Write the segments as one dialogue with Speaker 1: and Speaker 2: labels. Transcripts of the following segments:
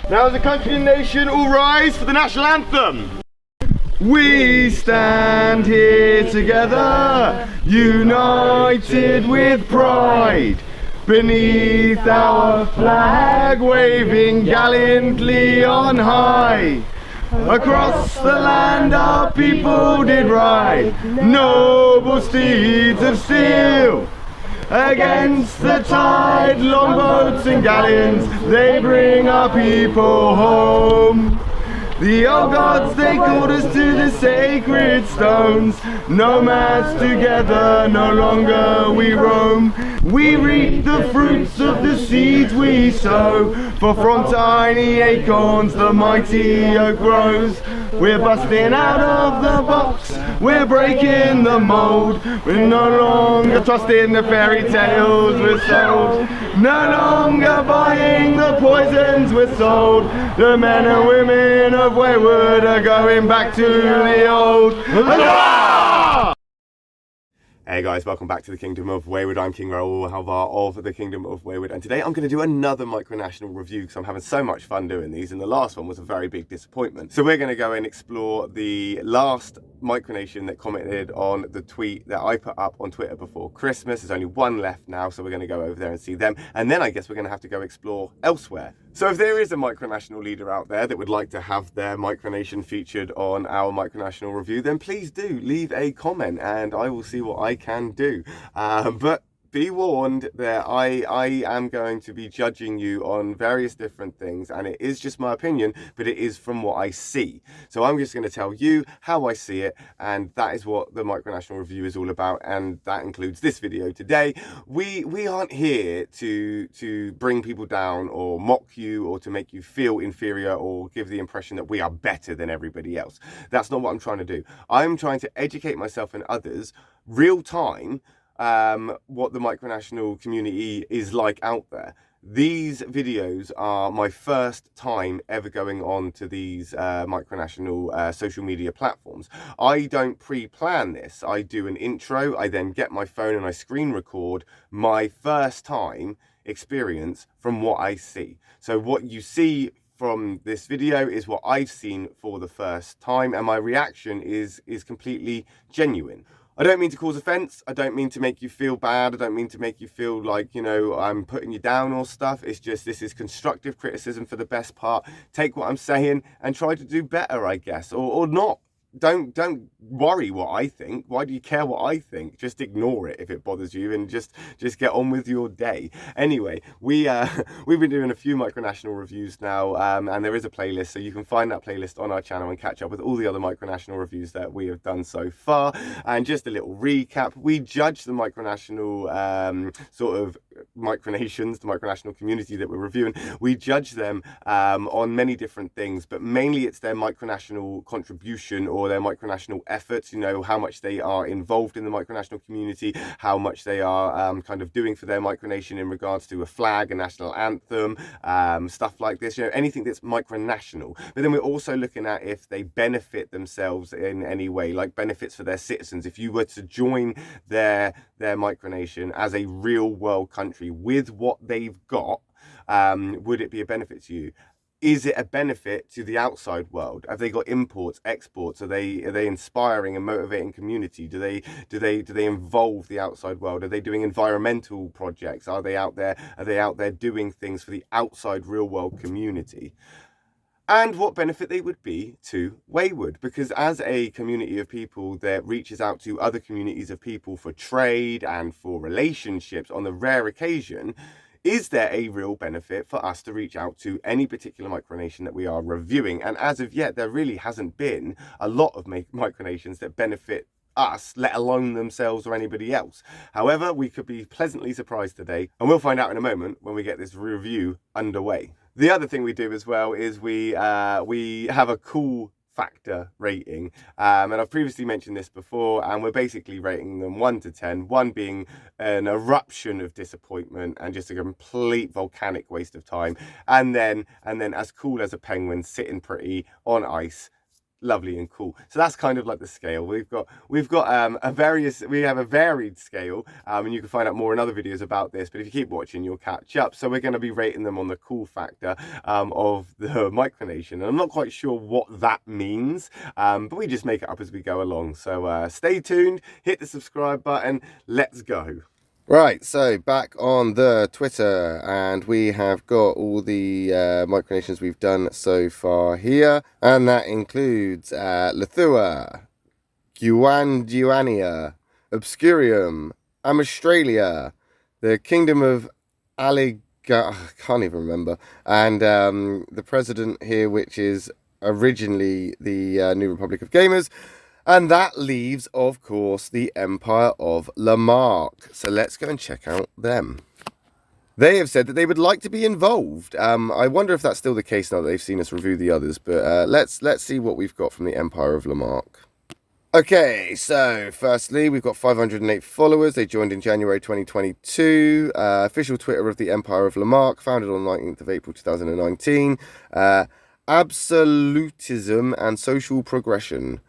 Speaker 1: Now as a country and nation, all rise for the national anthem. We stand here together, united with pride, beneath our flag, waving gallantly on high. Across the land our people did ride, noble steeds of steel. Against the tide, longboats and galleons, they bring our people home. The old gods, they called us to the sacred stones. Nomads together, no longer we roam. We reap the fruits of the seeds we sow, for from tiny acorns the mighty oak grows. We're busting out of the box, we're breaking the mold. We're no longer trusting the fairy tales we're sold. No longer buying the poisons we're sold. The men and women of Wayward are going back to the old. Hey guys, welcome back to the Kingdom of Wayward. I'm King Raoul Halvar of the Kingdom of Wayward, and today I'm going to do another micronational review because I'm having so much fun doing these, and the last one was a very big disappointment. So we're going to go and explore the last micronation that commented on the tweet that I put up on Twitter before Christmas. There's only one left now, so we're going to go over there and see them, and then I guess we're going to have to go explore elsewhere. So if there is a micronational leader out there that would like to have their micronation featured on our micronational review, then please do leave a comment and I will see what I can do. But be warned that I am going to be judging you on various different things, and it is just my opinion, but it is from what I see. So I'm just going to tell you how I see it, and that is what the micronational review is all about, and that includes this video today. We aren't here to bring people down or mock you or to make you feel inferior or give the impression that we are better than everybody else. That's not what I'm trying to do. I'm trying to educate myself and others real time what the micronational community is like out there. These videos are my first time ever going on to these micronational social media platforms. I don't pre-plan this. I do an intro, I then get my phone and I screen record my first time experience from what I see. So what you see from this video is what I've seen for the first time, and my reaction is completely genuine. I don't mean to cause offense, I don't mean to make you feel bad, I don't mean to make you feel like, you know, I'm putting you down or stuff. It's just, this is constructive criticism for the best part. Take what I'm saying and try to do better, I guess, or not. Don't worry what I think. Why do you care what I think? Just ignore it if it bothers you and just get on with your day. Anyway, we've been doing a few micronational reviews now, and there is a playlist, so you can find that playlist on our channel and catch up with all the other micronational reviews that we have done so far. And just a little recap, we judge the micronational sort of micronations, the micronational community that we're reviewing. We judge them on many different things, but mainly it's their micronational contribution or their micronational efforts, you know, how much they are involved in the micronational community, how much they are kind of doing for their micronation in regards to a flag, a national anthem, stuff like this, you know, anything that's micronational. But then we're also looking at if they benefit themselves in any way, like benefits for their citizens. If you were to join their micronation as a real world country with what they've got, would it be a benefit to you? Is it a benefit to the outside world? Have they got imports, exports? Are they inspiring and motivating community? Do they involve the outside world? Are they doing environmental projects? Are they out there doing things for the outside real world community? And what benefit they would be to Wayward, because as a community of people that reaches out to other communities of people for trade and for relationships on the rare occasion, is there a real benefit for us to reach out to any particular micronation that we are reviewing? And as of yet, there really hasn't been a lot of micronations that benefit us, let alone themselves or anybody else. However, we could be pleasantly surprised today, and we'll find out in a moment when we get this review underway. The other thing we do as well is we have a cool factor rating, and I've previously mentioned this before, and we're basically rating them 1 to 10, 1 being an eruption of disappointment and just a complete volcanic waste of time, and then as cool as a penguin sitting pretty on ice, lovely and cool. So that's kind of like the scale. We have a varied scale, and you can find out more in other videos about this, but if you keep watching, you'll catch up. So we're going to be rating them on the cool factor of the micronation, and I'm not quite sure what that means, but we just make it up as we go along. So stay tuned, hit the subscribe button, let's go. Right, so back on the Twitter, and we have got all the micronations we've done so far here, and that includes Lithua, Guanduania, Obscurium, Amastralia, the Kingdom of I can't even remember, and the president here, which is originally the New Republic of Gamers. And that leaves, of course, the Empire of Lehmark. So let's go and check out them. They have said that they would like to be involved. I wonder if that's still the case now that they've seen us review the others. But let's see what we've got from the Empire of Lehmark. Okay, so firstly, we've got 508 followers. They joined in January 2022. Official Twitter of the Empire of Lehmark, founded on the 19th of April 2019. Absolutism and social progression.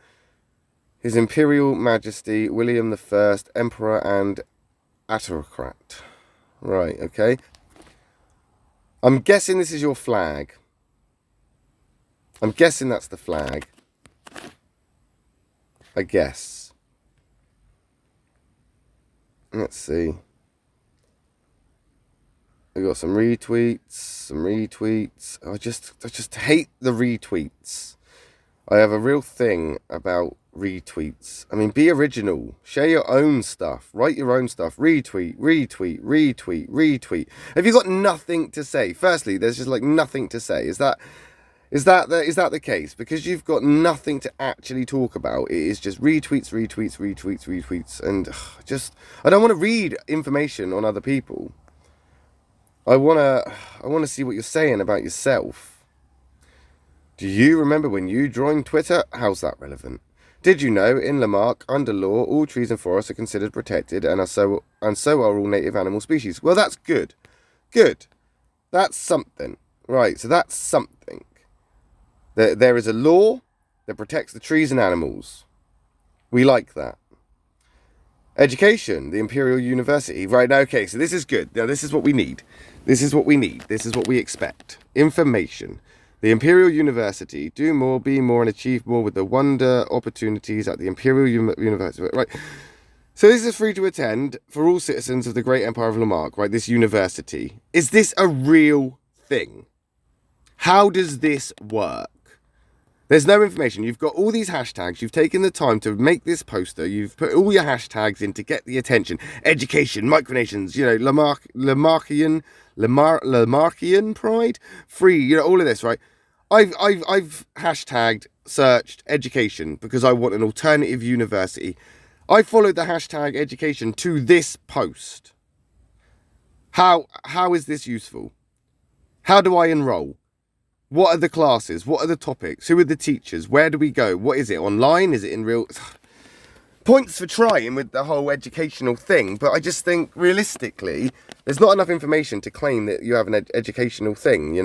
Speaker 1: His Imperial Majesty, William I, Emperor and Autocrat. Right, okay. I'm guessing this is your flag. I'm guessing that's the flag. I guess. Let's see. We got some retweets, I just hate the retweets. I have a real thing about retweets. I mean, be original. Share your own stuff. Write your own stuff. Retweet, retweet, retweet, retweet. Have you got nothing to say? Firstly, there's just like nothing to say. Is that the case? Because you've got nothing to actually talk about. It is just retweets, retweets, retweets, retweets, and I don't want to read information on other people. I want to see what you're saying about yourself. Do you remember when you joined Twitter? How's that relevant? Did you know, in Lehmark, under law, all trees and forests are considered protected, and so are all native animal species? Well, that's good. Good. That's something. Right, so that's something. There is a law that protects the trees and animals. We like that. Education, the Imperial University. Right, okay, so this is good. Now, this is what we need. This is what we need. This is what we expect. Information. The Imperial University, do more, be more, and achieve more with the wonder opportunities at the Imperial University. Right. So this is free to attend for all citizens of the Great Empire of Lehmark, right? This university. Is this a real thing? How does this work? There's no information. You've got all these hashtags. You've taken the time to make this poster. You've put all your hashtags in to get the attention. Education, micronations, Lehmarkian pride, free, all of this, right? I've hashtagged, searched education because I want an alternative university. I followed the hashtag education to this post. How is this useful? How do I enroll? What are the classes? What are the topics? Who are the teachers? Where do we go? What is it? Online? Is it in real? Points for trying with the whole educational thing, but I just think realistically, there's not enough information to claim that you have an educational thing,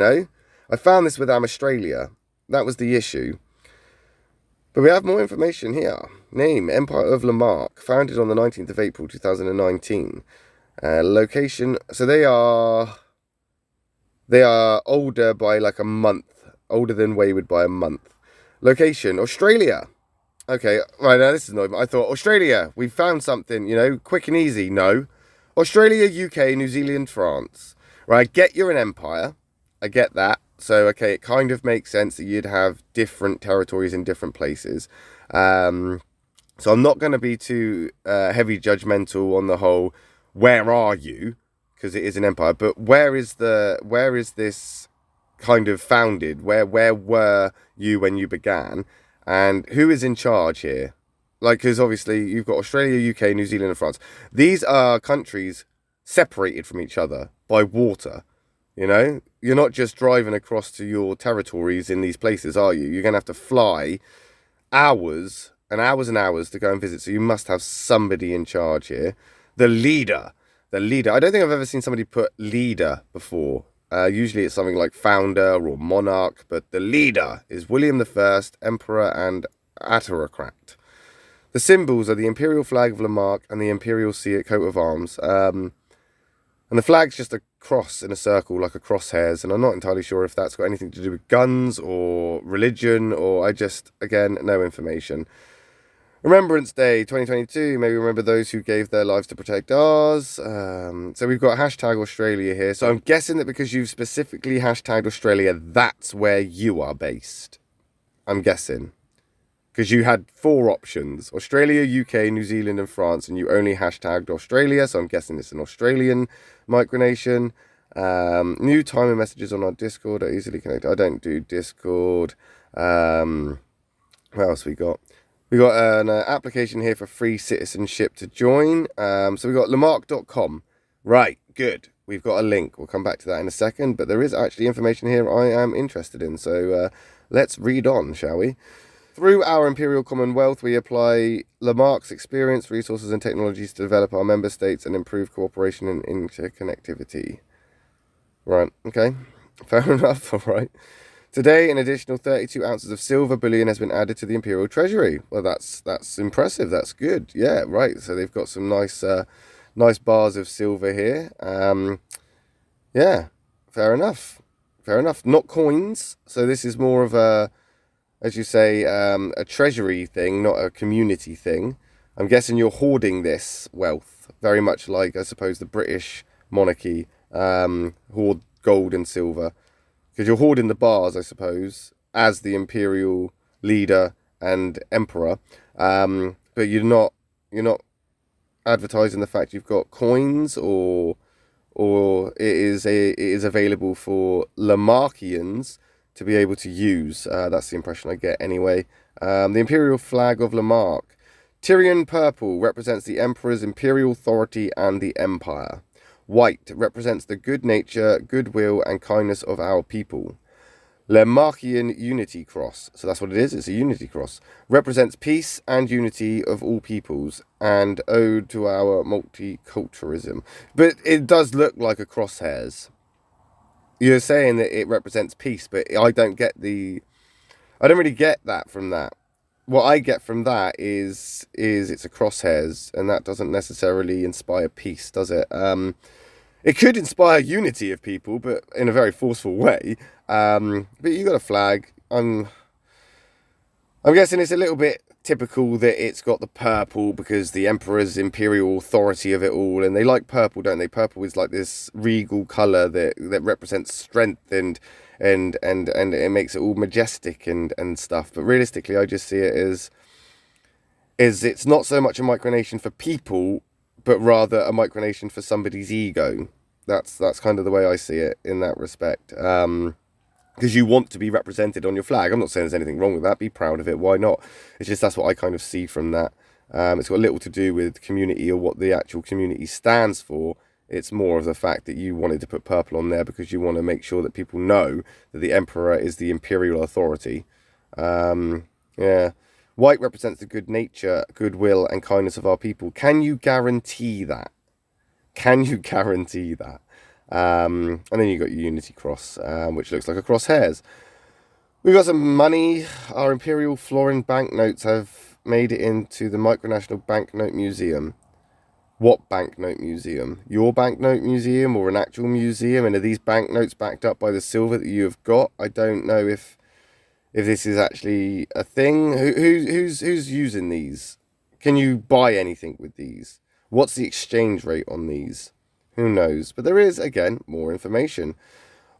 Speaker 1: I found this with Amastralia. That was the issue. But we have more information here. Name, Empire of Lehmark, founded on the 19th of April 2019. Location, so they are older by like a month. Older than Wayward by a month. Location, Australia. Okay, right, now this is annoying. I thought, Australia, we found something, quick and easy. No. Australia, UK, New Zealand, France. Right, I get you're an empire. I get that. So, okay, it kind of makes sense that you'd have different territories in different places. So I'm not going to be too heavy judgmental on the whole, where are you? Because it is an empire. But where is this kind of founded? Where were you when you began? And who is in charge here? Like, because obviously you've got Australia, UK, New Zealand and France. These are countries separated from each other by water. You're not just driving across to your territories in these places, are you? You're going to have to fly hours and hours and hours to go and visit. So you must have somebody in charge here. The leader. I don't think I've ever seen somebody put leader before Usually it's something like founder or monarch, but the leader is William I, Emperor and Autocrat. The symbols are the imperial flag of Lehmark and the imperial coat of arms. And the flag's just a cross in a circle, like a crosshairs, and I'm not entirely sure if that's got anything to do with guns or religion, or again, no information. Remembrance Day 2022, maybe remember those who gave their lives to protect ours. So we've got hashtag Australia here. So I'm guessing that because you've specifically hashtagged Australia, that's where you are based. I'm guessing. Because you had 4 options: Australia, UK, New Zealand and France, and you only hashtagged Australia, so I'm guessing it's an Australian micronation. New timing messages on our Discord are easily connected. I don't do Discord. What else we got? We got an application here for free citizenship to join. So we got Lehmark.com. Right, good. We've got a link. We'll come back to that in a second, but there is actually information here I am interested in. So let's read on, shall we? Through our Imperial Commonwealth, we apply Lehmark's experience, resources and technologies to develop our member states and improve cooperation and interconnectivity. Right, okay. Fair enough, all right. Today, an additional 32 ounces of silver bullion has been added to the Imperial Treasury. Well, that's impressive. That's good. Yeah, right. So they've got some nice bars of silver here. Yeah, fair enough. Fair enough. Not coins. So this is more of a, as you say, a treasury thing, not a community thing. I'm guessing you're hoarding this wealth, very much like, I suppose, the British monarchy hoard gold and silver. Because you're hoarding the bars, I suppose, as the imperial leader and emperor. But you're not advertising the fact you've got coins, or it is available for Lehmarkians to be able to use. That's the impression I get anyway. The imperial flag of Lehmark. Tyrian purple represents the emperor's imperial authority and the empire. White represents the good nature, goodwill and kindness of our people. Lehmarkian Unity Cross, so that's what it is, it's a unity cross, represents peace and unity of all peoples and ode to our multiculturalism. But it does look like a crosshairs. You're saying that it represents peace, but I don't really get that from that. What I get from that is it's a crosshairs, and that doesn't necessarily inspire peace, does it? It could inspire unity of people, but in a very forceful way. But you got a flag. I'm guessing it's a little bit typical that it's got the purple because the emperor's imperial authority of it all, and they like purple, don't they? Purple is like this regal color that represents strength and it makes it all majestic and stuff. But realistically, I just see it as it's not so much a micronation for people, but rather a micronation for somebody's ego. That's kind of the way I see it in that respect. Because you want to be represented on your flag. I'm not saying there's anything wrong with that. Be proud of it. Why not? It's just that's what I kind of see from that. It's got little to do with community or what the actual community stands for. It's more of the fact that you wanted to put purple on there because you want to make sure that people know that the emperor is the imperial authority. Yeah. White represents the good nature, goodwill and kindness of our people. Can you guarantee that? Can you guarantee that? And then you got your Unity Cross, which looks like a crosshairs. We've got some money. Our imperial florin banknotes have made it into the Micronational Banknote Museum. What banknote museum? Your banknote museum or an actual museum? And are these banknotes backed up by the silver that you have got? I don't know if this is actually a thing. Who's using these? Can you buy anything with these? What's the exchange rate on these? Who knows? But there is, again, more information.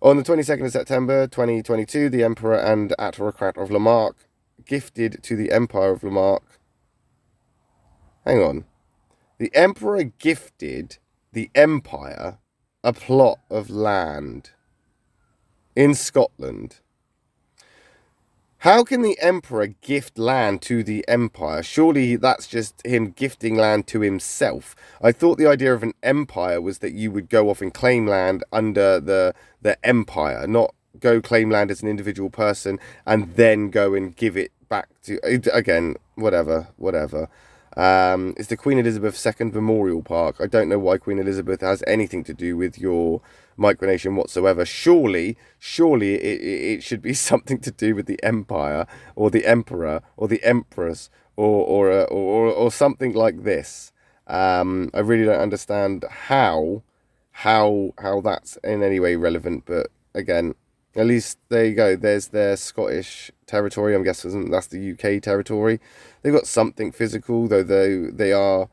Speaker 1: On the 22nd of September 2022, the Emperor and Autocrat of Lehmark gifted to the Empire of Lehmark. Hang on. The Emperor gifted the Empire a plot of land in Scotland. How can the Emperor gift land to the Empire? Surely that's just him gifting land to himself. I thought the idea of an empire was that you would go off and claim land under the Empire, not go claim land as an individual person and then go and give it back to... Again, whatever. It's the Queen Elizabeth II Memorial Park. I don't know why Queen Elizabeth has anything to do with your micronation whatsoever. Surely it should be something to do with the empire or the emperor or the empress or something like this. I really don't understand how that's in any way relevant, but again, at least there you go. There's their Scottish territory. I'm guessing that's the UK territory. They've got something physical, though they are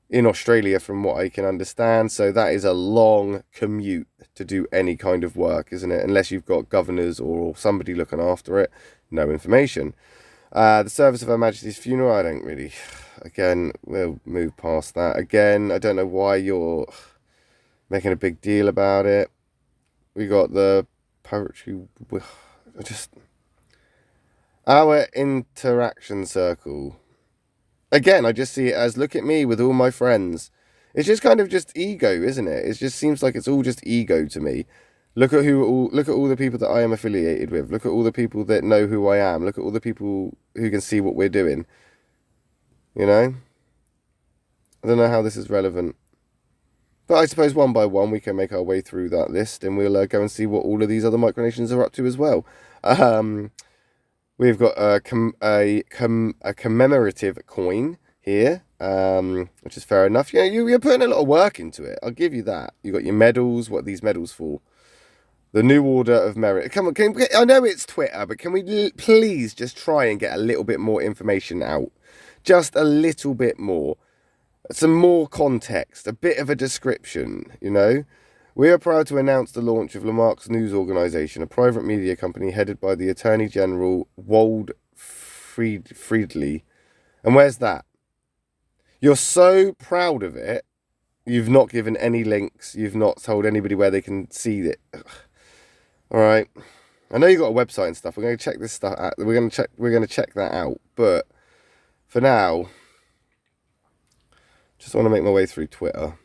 Speaker 1: in Australia from what I can understand. So that is a long commute to do any kind of work, isn't it? Unless you've got governors or somebody looking after it. No information. The service of Her Majesty's funeral, I don't really... Again, we'll move past that. Again, I don't know why you're making a big deal about it. We got the poetry... Just... Our interaction circle. Again, I just see it as, look at me with all my friends. It's just kind of just ego, isn't it? It just seems like it's all just ego to me. Look at all the people that I am affiliated with. Look at all the people that know who I am. Look at all the people who can see what we're doing. You know? I don't know how this is relevant. But I suppose one by one we can make our way through that list, and we'll go and see what all of these other micronations are up to as well. We've got a commemorative coin here, which is fair enough. Yeah, you're putting a lot of work into it. I'll give you that. You got your medals. What are these medals for? The New Order of Merit. Come on, I know it's Twitter, but can we please just try and get a little bit more information out? Just a little bit more. Some more context, a bit of a description, you know? We are proud to announce the launch of Lehmark's news organisation, a private media company headed by the Attorney General Wold Friedley. And where's that? You're so proud of it, you've not given any links, you've not told anybody where they can see it. Alright. I know you've got a website and stuff. We're going to check this stuff out. We're going to check that out. But for now, just want to make my way through Twitter.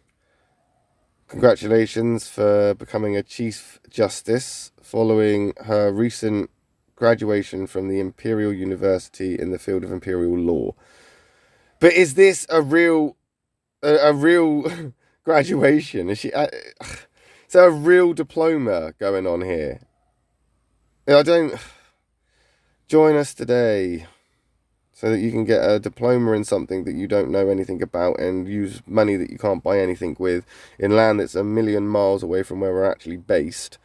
Speaker 1: Congratulations for becoming a Chief Justice following her recent graduation from the Imperial University in the field of Imperial Law. But is this a real graduation? Is there a real diploma going on here? I don't... Join us today so that you can get a diploma in something that you don't know anything about and use money that you can't buy anything with in land that's a million miles away from where we're actually based.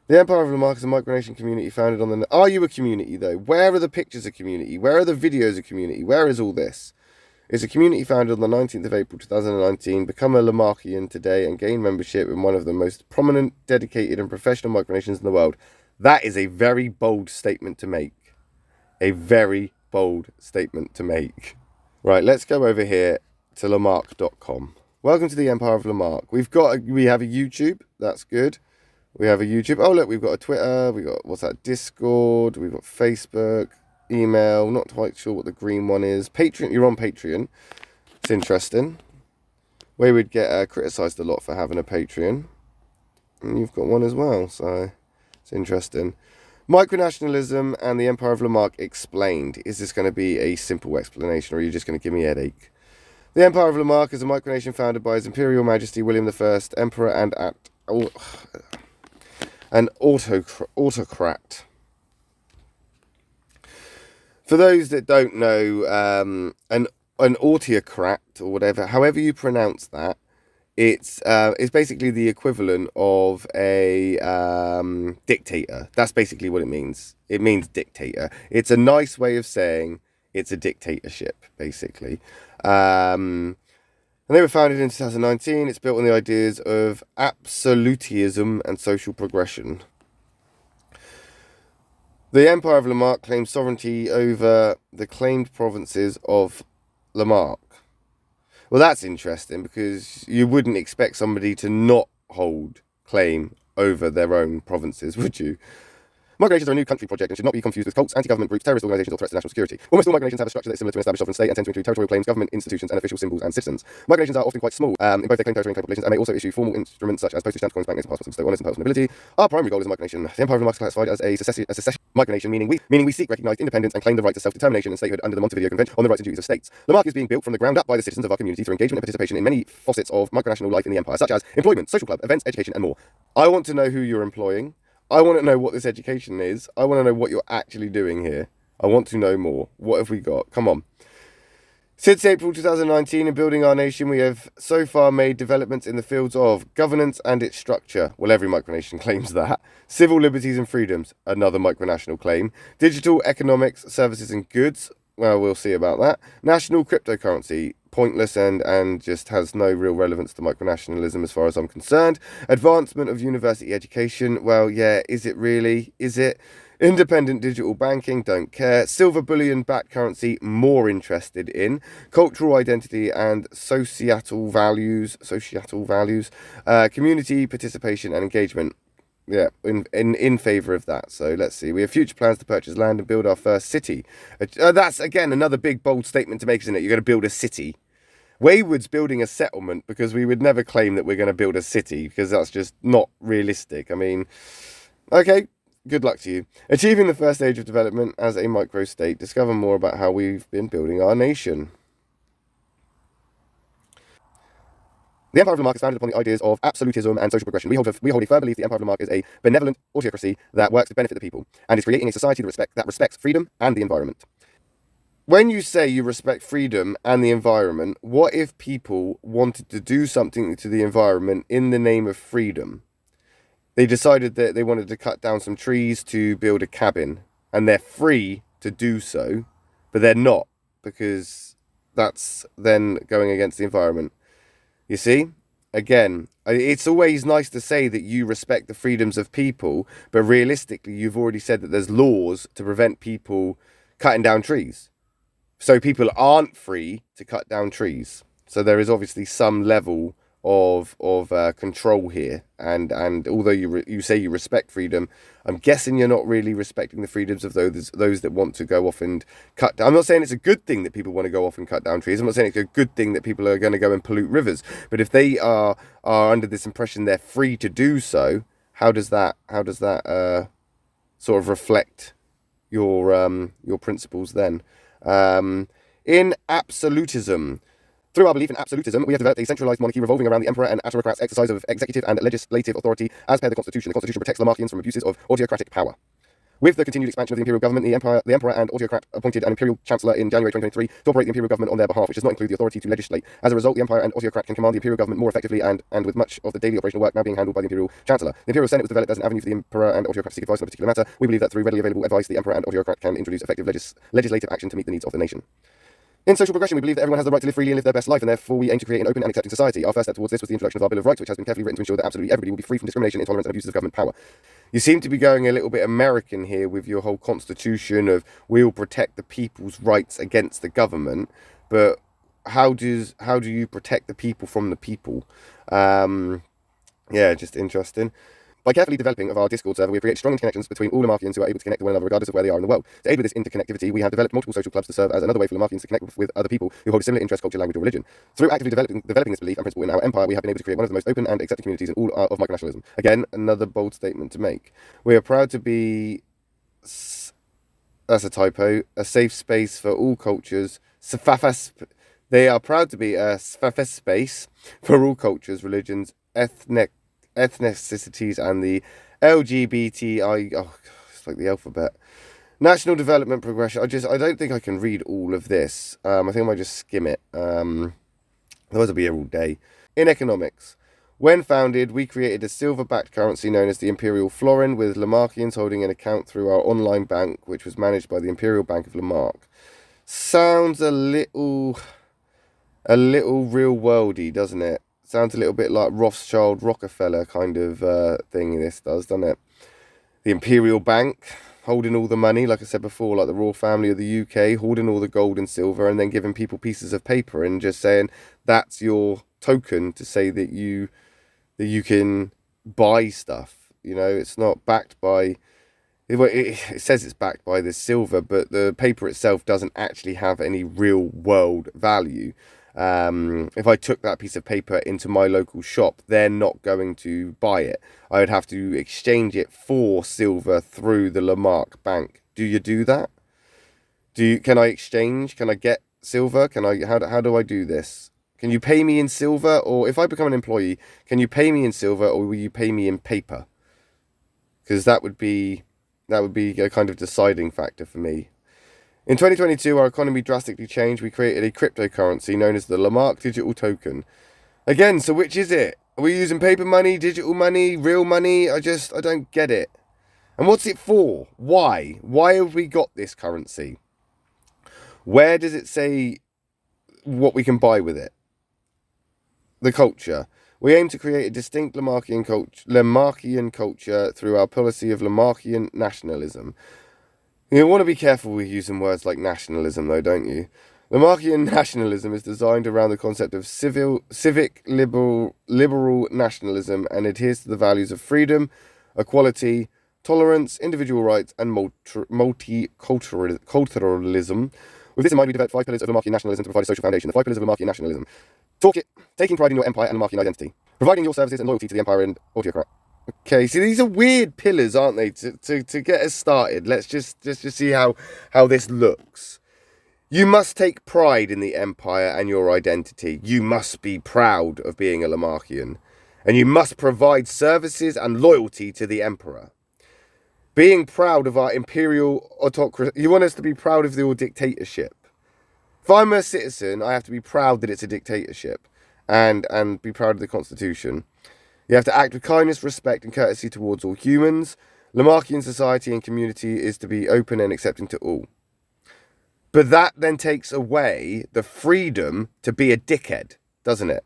Speaker 1: The Empire of Lehmark is a micronation community founded on the... Are you a community, though? Where are the pictures of community? Where are the videos of community? Where is all this? It's a community founded on the 19th of April 2019. Become a Lehmarkian today and gain membership in one of the most prominent, dedicated and professional micronations in the world. That is a very bold statement to make. A very bold statement to make. Right, let's go over here to Lehmark.com. Welcome to the Empire of Lehmark. We have a YouTube. That's good. We have a YouTube. Oh, look, we've got a Twitter. We've got, what's that? Discord. We've got Facebook. Email. Not quite sure what the green one is. Patreon. You're on Patreon. It's interesting. We would get criticised a lot for having a Patreon. And you've got one as well, so it's interesting. Micronationalism and the Empire of Lehmark explained. Is this going to be a simple explanation, or are you just going to give me a headache? The Empire of Lehmark is a micronation founded by His Imperial Majesty William I, Emperor and an autocrat. For those that don't know, an autocrat or whatever, however you pronounce that, it's basically the equivalent of a dictator. That's basically what it means. It means dictator. It's a nice way of saying it's a dictatorship, basically. And they were founded in 2019. It's built on the ideas of absolutism and social progression. The Empire of Lehmark claims sovereignty over the claimed provinces of Lehmark. Well, that's interesting, because you wouldn't expect somebody to not hold claim over their own provinces, would you? Migrations are a new country project and should not be confused with cults, anti-government groups, terrorist organisations, or threats to national security. Almost all migrations have a structure that is similar to an established sovereign state and tend to include territorial claims, government institutions, and official symbols and citizens. Migrations are often quite small in both their claim territory and claim populations, and may also issue formal instruments such as postage stamps, coins, banknotes, and passports and stolen honors and personal nobility. Our primary goal is a migration. The Empire of Lehmark is classified as a secession migration, meaning we seek recognised independence and claim the right to self-determination and statehood under the Montevideo Convention on the rights and duties of states. Lehmark is being built from the ground up by the citizens of our community through engagement and participation in many facets of micronational life in the empire, such as employment, social club, events, education, and more. I want to know who you're employing. I want to know what this education is. I want to know what you're actually doing here. I want to know more. What have we got? Come on. Since April 2019, in building our nation, we have so far made developments in the fields of governance and its structure. Well, every micronation claims that. Civil liberties and freedoms, another micronational claim. Digital economics, services and goods. Well, we'll see about that. National cryptocurrency, pointless and just has no real relevance to micronationalism as far as I'm concerned. Advancement of university education, well, yeah, is it really? Is it? Independent digital banking, don't care. Silver bullion-backed currency, more interested in. Cultural identity and societal values. Community participation and engagement. Yeah, in favour of that. So let's see. We have future plans to purchase land and build our first city. That's, again, another big, bold statement to make, isn't it? You're going to build a city. Wayward's building a settlement because we would never claim that we're going to build a city because that's just not realistic. I mean, okay. Good luck to you. Achieving the first stage of development as a micro-state. Discover more about how we've been building our nation. The Empire of Lehmark is founded upon the ideas of absolutism and social progression. We hold a firm belief the Empire of Lehmark is a benevolent autocracy that works to benefit the people and is creating a society that respects freedom and the environment. When you say you respect freedom and the environment, what if people wanted to do something to the environment in the name of freedom? They decided that they wanted to cut down some trees to build a cabin, and they're free to do so, but they're not, because that's then going against the environment. You see? Again, it's always nice to say that you respect the freedoms of people, but realistically, you've already said that there's laws to prevent people cutting down trees. So people aren't free to cut down trees. So there is obviously some level of control here, and although you say you respect freedom, I'm guessing you're not really respecting the freedoms of those that want to go off and cut down. I'm not saying it's a good thing that people want to go off and cut down trees. I'm not saying it's a good thing that people are going to go and pollute rivers. But if they are under this impression they're free to do so, how does that sort of reflect your principles then? In absolutism. Through our belief in absolutism, we have developed a centralised monarchy revolving around the emperor and autocrats' exercise of executive and legislative authority as per the Constitution. The Constitution protects Lamarckians from abuses of autocratic power. With the continued expansion of the imperial government, the emperor and autocrat appointed an imperial chancellor in January 2023 to operate the imperial government on their behalf, which does not include the authority to legislate. As a result, the empire and autocrat can command the imperial government more effectively and with much of the daily operational work now being handled by the imperial chancellor. The imperial senate was developed as an avenue for the emperor and autocrat to seek advice on a particular matter. We believe that through readily available advice, the emperor and autocrat can introduce effective legislative action to meet the needs of the nation. In social progression, we believe that everyone has the right to live freely and live their best life, and therefore we aim to create an open and accepting society. Our first step towards this was the introduction of our Bill of Rights, which has been carefully written to ensure that absolutely everybody will be free from discrimination, intolerance, and abuses of government power. You seem to be going a little bit American here with your whole constitution of we will protect the people's rights against the government, but how do you protect the people from the people? Yeah, just interesting. By carefully developing of our Discord server, we have created strong interconnections between all Lamarckians who are able to connect to one another regardless of where they are in the world. To aid with this interconnectivity, we have developed multiple social clubs to serve as another way for Lamarckians to connect with other people who hold a similar interest, culture, language, or religion. Through actively developing this belief and principle in our empire, we have been able to create one of the most open and accepting communities in all of micronationalism. Again, another bold statement to make. We are proud to be... That's a typo. A safe space for all cultures. They are proud to be a safe space for all cultures, religions, ethnicities, and the LGBTI. Oh, it's like the alphabet. National development progression. I don't think I can read all of this. I think I might just skim it. Otherwise I'll be here all day. In economics. When founded, we created a silver-backed currency known as the Imperial Florin, with Lamarckians holding an account through our online bank, which was managed by the Imperial Bank of Lehmark. Sounds a little real-worldy, doesn't it? Sounds a little bit like Rothschild, Rockefeller kind of thing this does, doesn't it? The Imperial Bank, holding all the money, like I said before, like the royal family of the UK, holding all the gold and silver and then giving people pieces of paper and just saying that's your token to say that you can buy stuff. You know, it's not backed by It says it's backed by this silver, but the paper itself doesn't actually have any real world value. If I took that piece of paper into my local shop, they're not going to buy it. I would have to exchange it for silver through the Lehmark Bank. Do you do that? Can I exchange? Can I get silver? How do I do this? Can you pay me in silver? Or if I become an employee, can you pay me in silver, or will you pay me in paper? Because that would be a kind of deciding factor for me. In 2022, our economy drastically changed. We created a cryptocurrency known as the Lehmark digital token. Again, so which is it? Are we using paper money, digital money, real money? I don't get it. And what's it for? Why? Why have we got this currency? Where does it say what we can buy with it? The culture. We aim to create a distinct Lehmarkian culture through our policy of Lehmarkian nationalism. You want to be careful with using words like nationalism, though, don't you? Lehmarkian nationalism is designed around the concept of civic liberal nationalism and adheres to the values of freedom, equality, tolerance, individual rights, and multiculturalism. With this in mind, we developed 5 pillars of Lehmarkian nationalism to provide a social foundation. The 5 pillars of Lehmarkian nationalism. Taking pride in your empire and Lehmarkian identity. Providing your services and loyalty to the empire and autocrat. Okay, so these are weird pillars, aren't they? To get us started, let's just see how this looks. You must take pride in the empire and your identity. You must be proud of being a Lehmarkian. And you must provide services and loyalty to the emperor. Being proud of our imperial autocracy. You want us to be proud of your dictatorship. If I'm a citizen, I have to be proud that it's a dictatorship. And be proud of the constitution. You have to act with kindness, respect, and courtesy towards all humans. Lehmarkian society and community is to be open and accepting to all. But that then takes away the freedom to be a dickhead, doesn't it?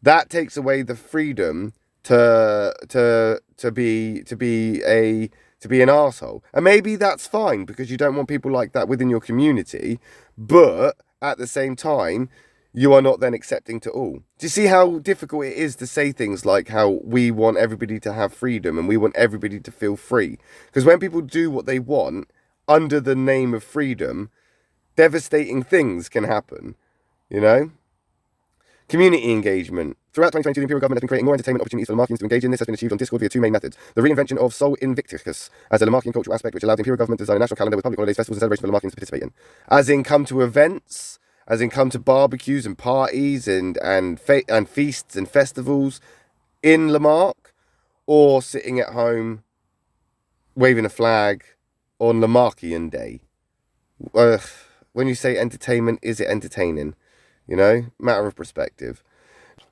Speaker 1: That takes away the freedom to be an arsehole. And maybe that's fine because you don't want people like that within your community, but at the same time, you are not then accepting to all. Do you see how difficult it is to say things like how we want everybody to have freedom and we want everybody to feel free? Because when people do what they want under the name of freedom, devastating things can happen, you know? Community engagement. Throughout 2022, the Imperial government has been creating more entertainment opportunities for Lehmarkians to engage in. This has been achieved on Discord via 2 main methods. The reinvention of Sol Invictus as a Lehmarkian cultural aspect, which allowed the Imperial government to design a national calendar with public holidays, festivals, and celebrations for Lehmarkians to participate in. As in, come to events, as in, come to barbecues and parties and feasts and festivals in Lehmark, or sitting at home waving a flag on Lehmarkian Day. When you say entertainment, is it entertaining? You know, matter of perspective.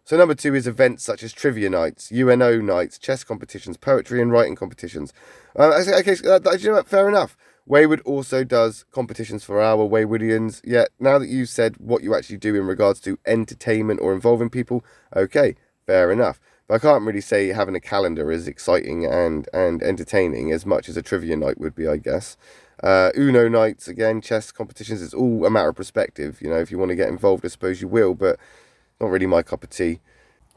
Speaker 1: So number 2 is events such as trivia nights, UNO nights, chess competitions, poetry and writing competitions. Okay, you know what? Fair enough. Wayward also does competitions for our Waywardians. Yet now that you've said what you actually do in regards to entertainment or involving people, okay, fair enough. But I can't really say having a calendar is exciting and entertaining as much as a trivia night would be, I guess. Uno nights, again, chess competitions, it's all a matter of perspective. You know, if you want to get involved, I suppose you will, but not really my cup of tea.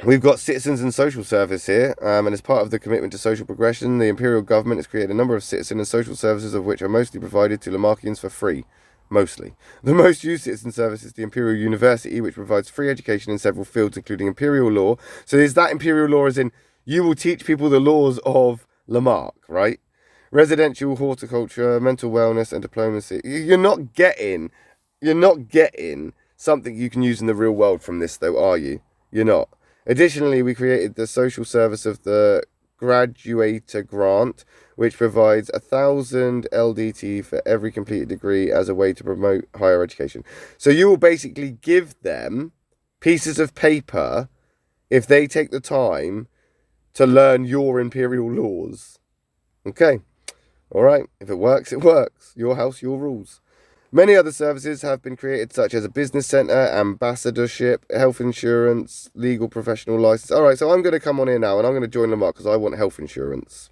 Speaker 1: We've got citizens and social service here, and as part of the commitment to social progression, the Imperial government has created a number of citizen and social services, of which are mostly provided to Lehmarkians for free. Mostly. The most used citizen service is the Imperial University, which provides free education in several fields, including Imperial law. So is that Imperial law as in, you will teach people the laws of Lehmark, right? Residential, horticulture, mental wellness, and diplomacy. You're not getting something you can use in the real world from this, though, are you? You're not. Additionally, we created the social service of the Graduator Grant, which provides 1,000 LDT for every completed degree as a way to promote higher education. So you will basically give them pieces of paper if they take the time to learn your imperial laws. Okay. All right. If it works, it works. Your house, your rules. Many other services have been created, such as a business centre, ambassadorship, health insurance, legal professional licence. All right, so I'm going to come on here now and I'm going to join Lehmark because I want health insurance.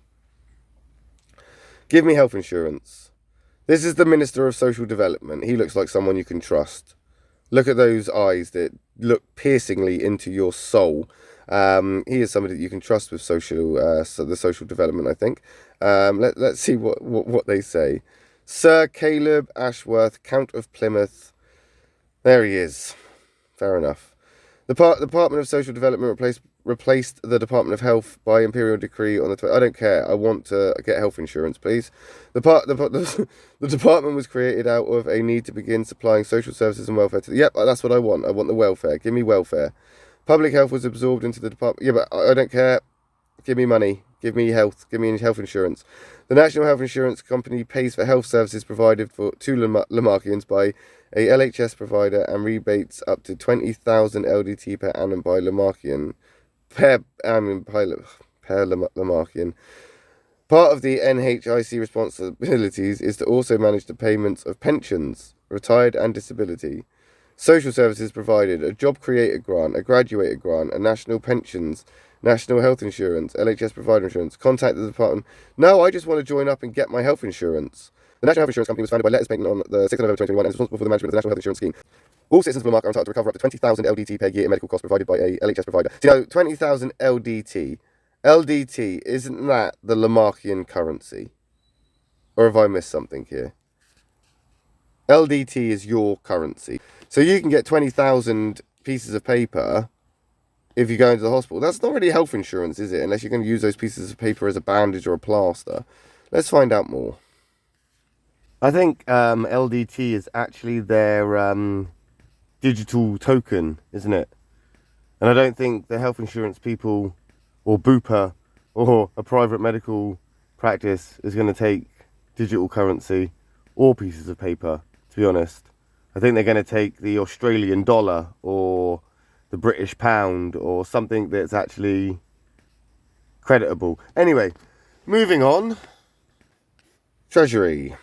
Speaker 1: Give me health insurance. This is the Minister of Social Development. He looks like someone you can trust. Look at those eyes that look piercingly into your soul. He is somebody that you can trust with the social development, I think. Let's see what they say. Sir Caleb Ashworth, Count of Plymouth. There he is. Fair enough. The Department of Social Development replaced the Department of Health by imperial decree on the... I don't care. I want to get health insurance, please. The department was created out of a need to begin supplying social services and welfare to... Yep, that's what I want. I want the welfare. Give me welfare. Public health was absorbed into the department... Yeah, but I don't care. Give me money. Give me health. Give me health insurance. The National Health Insurance Company pays for health services provided to Lehmarkians by a LHS provider and rebates up to 20,000 LDT per annum by Lehmarkian. Per Lehmarkian. Part of the NHIC responsibilities is to also manage the payments of pensions, retired and disability, social services provided, a job creator grant, a graduator grant, a national pensions, national health insurance, LHS provider insurance. Contact the department. No, I just want to join up and get my health insurance. The National Health Insurance Company was founded by letters patent on the 6th of November 2021 and is responsible for the management of the National Health Insurance Scheme. All citizens of Lehmark are entitled to recover up to 20,000 LDT per year in medical costs provided by a LHS provider. So, you know, 20,000 LDT. LDT, isn't that the Lehmarkian currency? Or have I missed something here? LDT is your currency. So you can get 20,000 pieces of paper if you go into the hospital. That's not really health insurance, is it? Unless you're going to use those pieces of paper as a bandage or a plaster. Let's find out more. I think LDT is actually their digital token, isn't it? And I don't think the health insurance people or Bupa or a private medical practice is going to take digital currency or pieces of paper, to be honest. I think they're going to take the Australian dollar or the British pound or something that's actually creditable. Anyway, moving on. Treasury.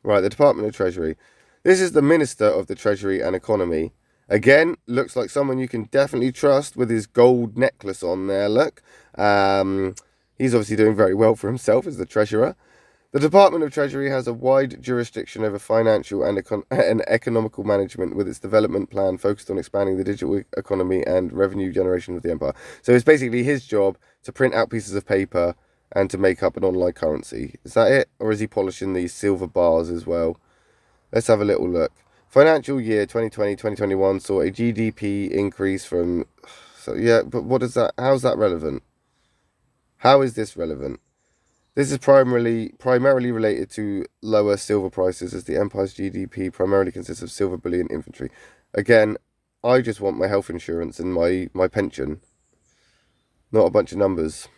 Speaker 1: Right, the Department of Treasury. This is the Minister of the Treasury and Economy. Again, looks like someone you can definitely trust with his gold necklace on there, look. He's obviously doing very well for himself as the Treasurer. The Department of Treasury has a wide jurisdiction over financial and economical management with its development plan focused on expanding the digital economy and revenue generation of the empire. So it's basically his job to print out pieces of paper and to make up an online currency. Is that it? Or is he polishing these silver bars as well? Let's have a little look. Financial year 2020-2021 saw a GDP increase from... So yeah, but what is that? How's that relevant? How is this relevant? This is primarily related to lower silver prices as the empire's GDP primarily consists of silver bullion inventory. Again, I just want my health insurance and my pension, not a bunch of numbers.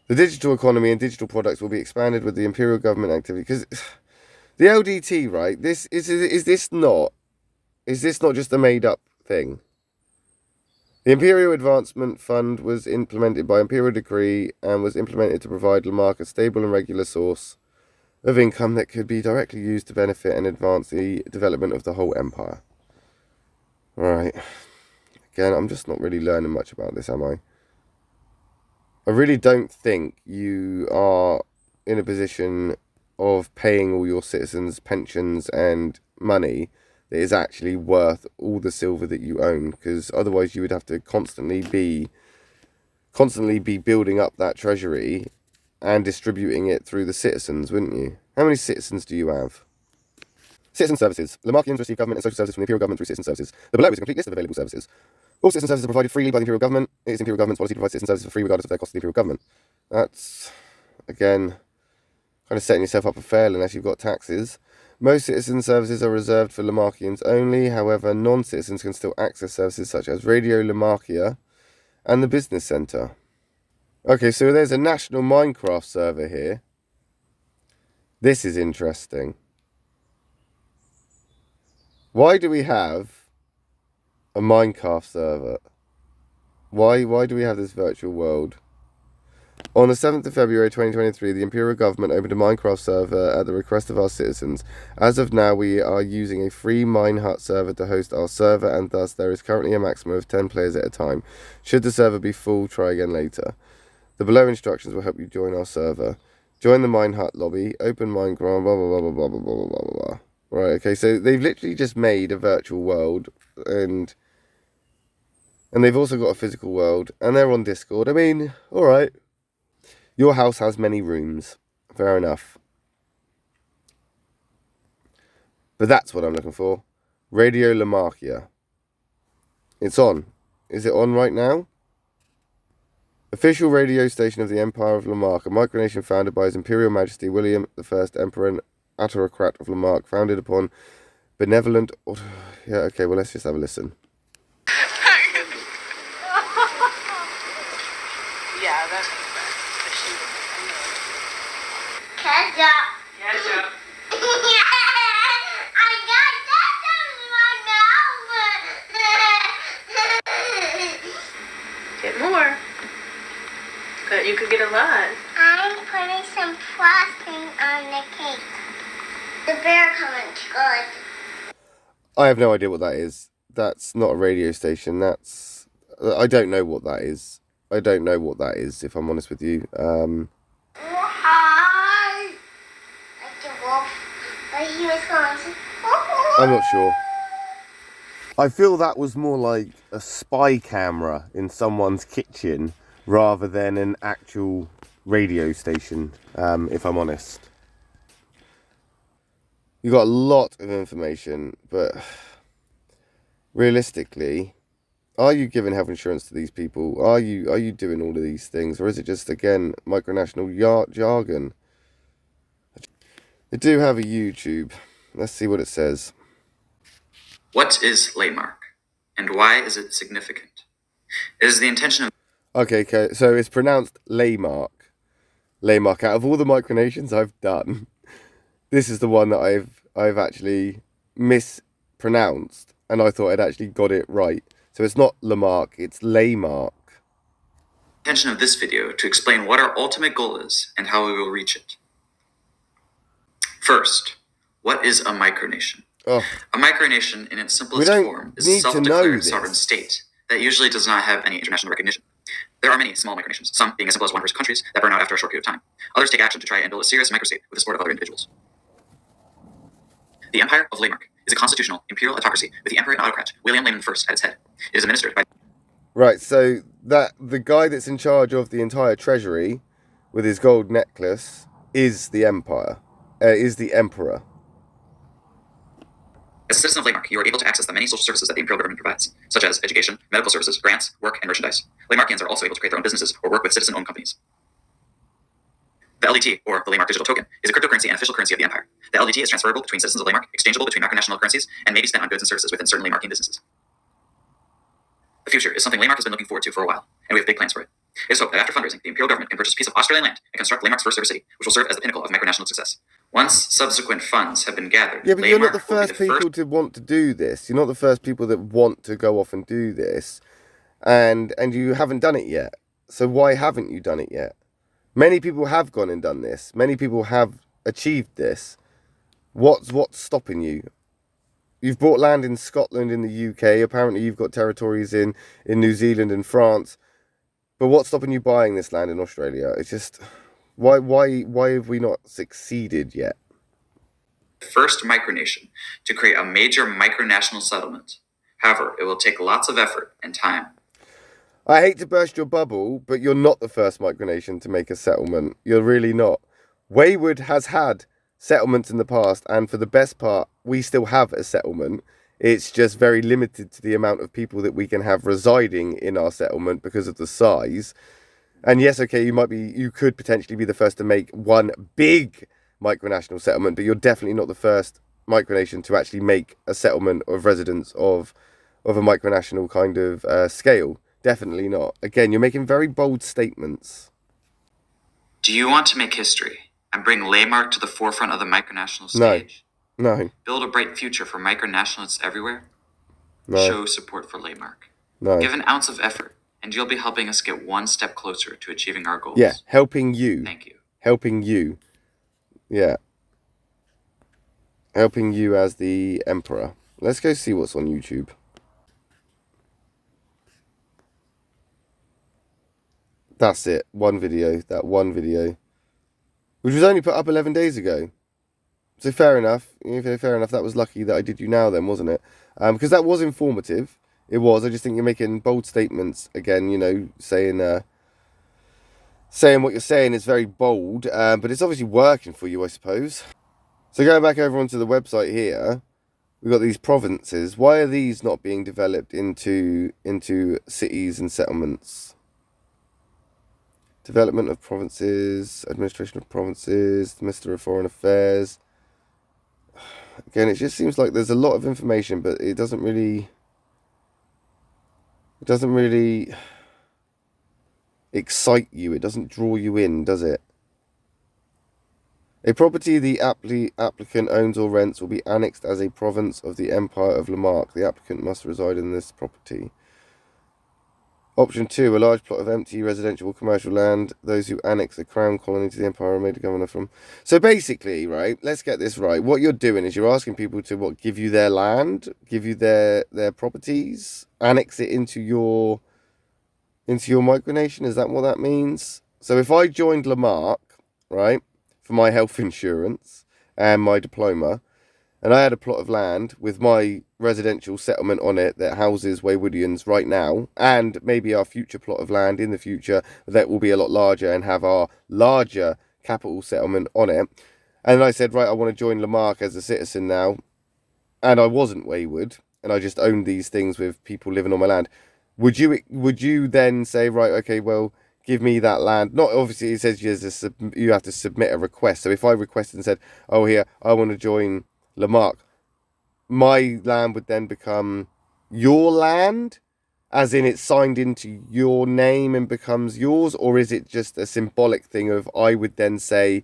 Speaker 1: The digital economy and digital products will be expanded with the imperial government activity. Because the LDT, right? Is this not just a made up thing? The Imperial Advancement Fund was implemented by imperial decree and was implemented to provide Lehmark a stable and regular source of income that could be directly used to benefit and advance the development of the whole empire. Right. Again, I'm just not really learning much about this, am I? I really don't think you are in a position of paying all your citizens' pensions and money that is actually worth all the silver that you own, because otherwise you would have to constantly be building up that treasury and distributing it through the citizens, wouldn't you? How many citizens do you have? Citizen services. Lehmarkians receive government and social services from the imperial government through citizen services. The below is a complete list of available services. All citizen services are provided freely by the imperial government. It is imperial government's policy to provide citizen services for free regardless of their cost to the imperial government. That's, again, kind of setting yourself up for fail unless you've got taxes. Most citizen services are reserved for Lehmarkians only. However, non-citizens can still access services such as Radio Lehmarkia and the Business Centre. Okay, so there's a national Minecraft server here. This is interesting. Why do we have a Minecraft server? Why do we have this virtual world? On the 7th of February 2023, the Imperial Government opened a Minecraft server at the request of our citizens. As of now, we are using a free Minehut server to host our server, and thus there is currently a maximum of 10 players at a time. Should the server be full, try again later. The below instructions will help you join our server. Join the Minehut lobby, open Minecraft, blah, blah, blah, blah, blah, blah, blah, blah, blah. Right, okay, so they've literally just made a virtual world, and And they've also got a physical world, and they're on Discord. I mean, alright. Your house has many rooms. Fair enough. But that's what I'm looking for. Radio Lehmarkia. It's on. Is it on right now? Official radio station of the Empire of Lehmark, a micronation founded by His Imperial Majesty William I, Emperor and Autocrat of Lehmark, founded upon benevolent... Yeah, okay, well, let's just have a listen.
Speaker 2: Yeah, that's the shooting. Ketchup. Ketchup. I got ketchup in my mouth. Get more. But you could get a lot.
Speaker 3: I'm putting some frosting on the cake. The bear comments good.
Speaker 1: I have no idea what that is. That's not a radio station. That's... I don't know what that is. I don't know what that is, if I'm honest with you.
Speaker 3: Hi. Like the wolf. But he was going to...
Speaker 1: I'm not sure. I feel that was more like a spy camera in someone's kitchen rather than an actual radio station, if I'm honest. You got a lot of information, but realistically, are you giving health insurance to these people? Are you doing all of these things? Or is it just, again, micronational jargon? They do have a YouTube. Let's see what it says.
Speaker 4: What is Lehmark, and why is it significant? It is the intention of...
Speaker 1: Okay, so it's pronounced Lehmark. Lehmark. Out of all the micronations I've done, this is the one that I've actually mispronounced, and I thought I'd actually got it right. So it's not Lehmark, it's Lehmark.
Speaker 4: Intention of this video to explain what our ultimate goal is and how we will reach it. First, what is a micronation?
Speaker 1: Oh,
Speaker 4: A micronation, in its simplest form, is a self-declared sovereign state that usually does not have any international recognition. There are many small micronations, some being as simple as one-person countries that burn out after a short period of time. Others take action to try and build a serious microstate with the support of other individuals. The Empire of Lehmark is a constitutional imperial autocracy with the Emperor and Autocrat William Lehman I at its head. It is administered by...
Speaker 1: Right, so that the guy that's in charge of the entire treasury with his gold necklace is the Emperor.
Speaker 4: As a citizen of Lehmark, you are able to access the many social services that the imperial government provides, such as education, medical services, grants, work, and merchandise. Lehmarkians are also able to create their own businesses or work with citizen-owned companies. The LDT, or the Lehmark Digital Token, is a cryptocurrency and official currency of the Empire. The LDT is transferable between citizens of Lehmark, exchangeable between macronational currencies, and may be spent on goods and services within certain Lehmarkian businesses. The future is something Lehmark has been looking forward to for a while, and we have big plans for it. It is hoped that after fundraising, the imperial government can purchase a piece of Australian land and construct Lehmark's first server city, which will serve as the pinnacle of micronational success. Once subsequent funds have been gathered,
Speaker 1: Yeah, but
Speaker 4: Lehmark
Speaker 1: you're not the
Speaker 4: will be
Speaker 1: first people to want to do this. You're not the first people that want to go off and do this. And you haven't done it yet. So why haven't you done it yet? Many people have gone and done this. Many people have achieved this. What's stopping you? You've bought land in Scotland, in the UK. Apparently you've got territories in New Zealand and France. But what's stopping you buying this land in Australia? It's just... Why have we not succeeded yet?
Speaker 4: first micronation to create a major micronational settlement. However, it will take lots of effort and time.
Speaker 1: I hate to burst your bubble, but you're not the first micronation to make a settlement. You're really not. Wayward has had settlements in the past, and for the best part, we still have a settlement. It's just very limited to the amount of people that we can have residing in our settlement because of the size. And yes, okay, you could potentially be the first to make one big micronational settlement, but you're definitely not the first micronation to actually make a settlement of residents of a micronational kind of scale. Definitely not. Again, you're making very bold statements.
Speaker 4: Do you want to make history and bring Lehmark to the forefront of the micronational stage?
Speaker 1: No.
Speaker 4: Build a bright future for micronationalists everywhere?
Speaker 1: No.
Speaker 4: Show support for Lehmark.
Speaker 1: No.
Speaker 4: Give an ounce of effort, and you'll be helping us get one step closer to achieving our goals.
Speaker 1: Yeah, helping you.
Speaker 4: Thank you.
Speaker 1: Helping you. Yeah. Helping you as the emperor. Let's go see what's on YouTube. That's it. One video. That one video. Which was only put up 11 days ago. So fair enough. Fair enough. That was lucky that I did you now then, wasn't it? Because that was informative. It was. I just think you're making bold statements again. You know, saying what you're saying is very bold, but it's obviously working for you, I suppose. So going back over onto the website here, we've got these provinces. Why are these not being developed into cities and settlements? Development of provinces, administration of provinces, Minister of Foreign Affairs. Again, it just seems like there's a lot of information, but it doesn't really excite you. It doesn't draw you in, does it? A property the applicant owns or rents will be annexed as a province of the Empire of Lehmark. The applicant must reside in this property. Option 2, a large plot of empty residential or commercial land. Those who annex the crown colony to the empire are made a governor from. So basically, right, let's get this right. What you're doing is you're asking people to give you their land, give you their properties, annex it into your micronation. Is that what that means? So if I joined Lehmark, right, for my health insurance and my diploma, and I had a plot of land with my residential settlement on it that houses Waywoodians right now, and maybe our future plot of land in the future that will be a lot larger and have our larger capital settlement on it. And I said, right, I want to join Lehmark as a citizen now, and I wasn't Wayward, and I just owned these things with people living on my land. Would you then say, right, okay, well, give me that land? Not obviously, it says you have to submit a request. So if I requested and said, oh, here, I want to join Lehmark, my land would then become your land, as in it's signed into your name and becomes yours? Or is it just a symbolic thing of I would then say,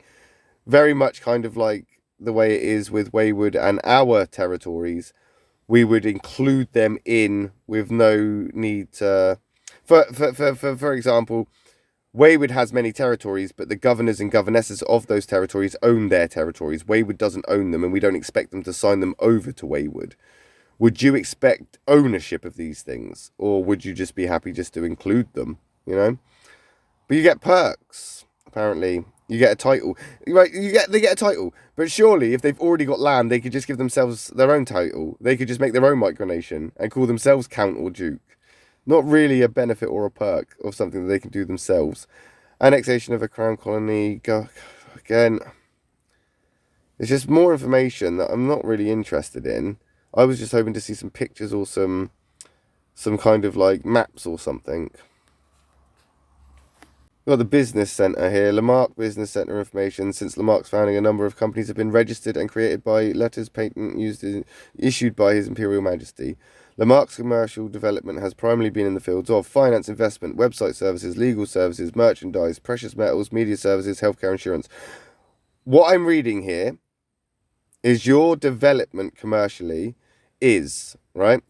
Speaker 1: very much kind of like the way it is with Wayward and our territories, we would include them in with no need to, for example, Wayward has many territories, but the governors and governesses of those territories own their territories. Wayward doesn't own them, and we don't expect them to sign them over to Wayward. Would you expect ownership of these things, or would you just be happy just to include them, you know? But you get perks, apparently. You get a title. Right, they get a title. But surely, if they've already got land, they could just give themselves their own title. They could just make their own micronation and call themselves Count or Duke. Not really a benefit or a perk of something that they can do themselves. Annexation of a crown colony. Again, it's just more information that I'm not really interested in. I was just hoping to see some pictures or some kind of like maps or something. We've got the business centre here. Lehmark Business Centre information. Since Lehmark's founding, a number of companies have been registered and created by letters patent issued by His Imperial Majesty. Lehmark's commercial development has primarily been in the fields of finance, investment, website services, legal services, merchandise, precious metals, media services, healthcare, insurance. What I'm reading here is your development commercially is, right?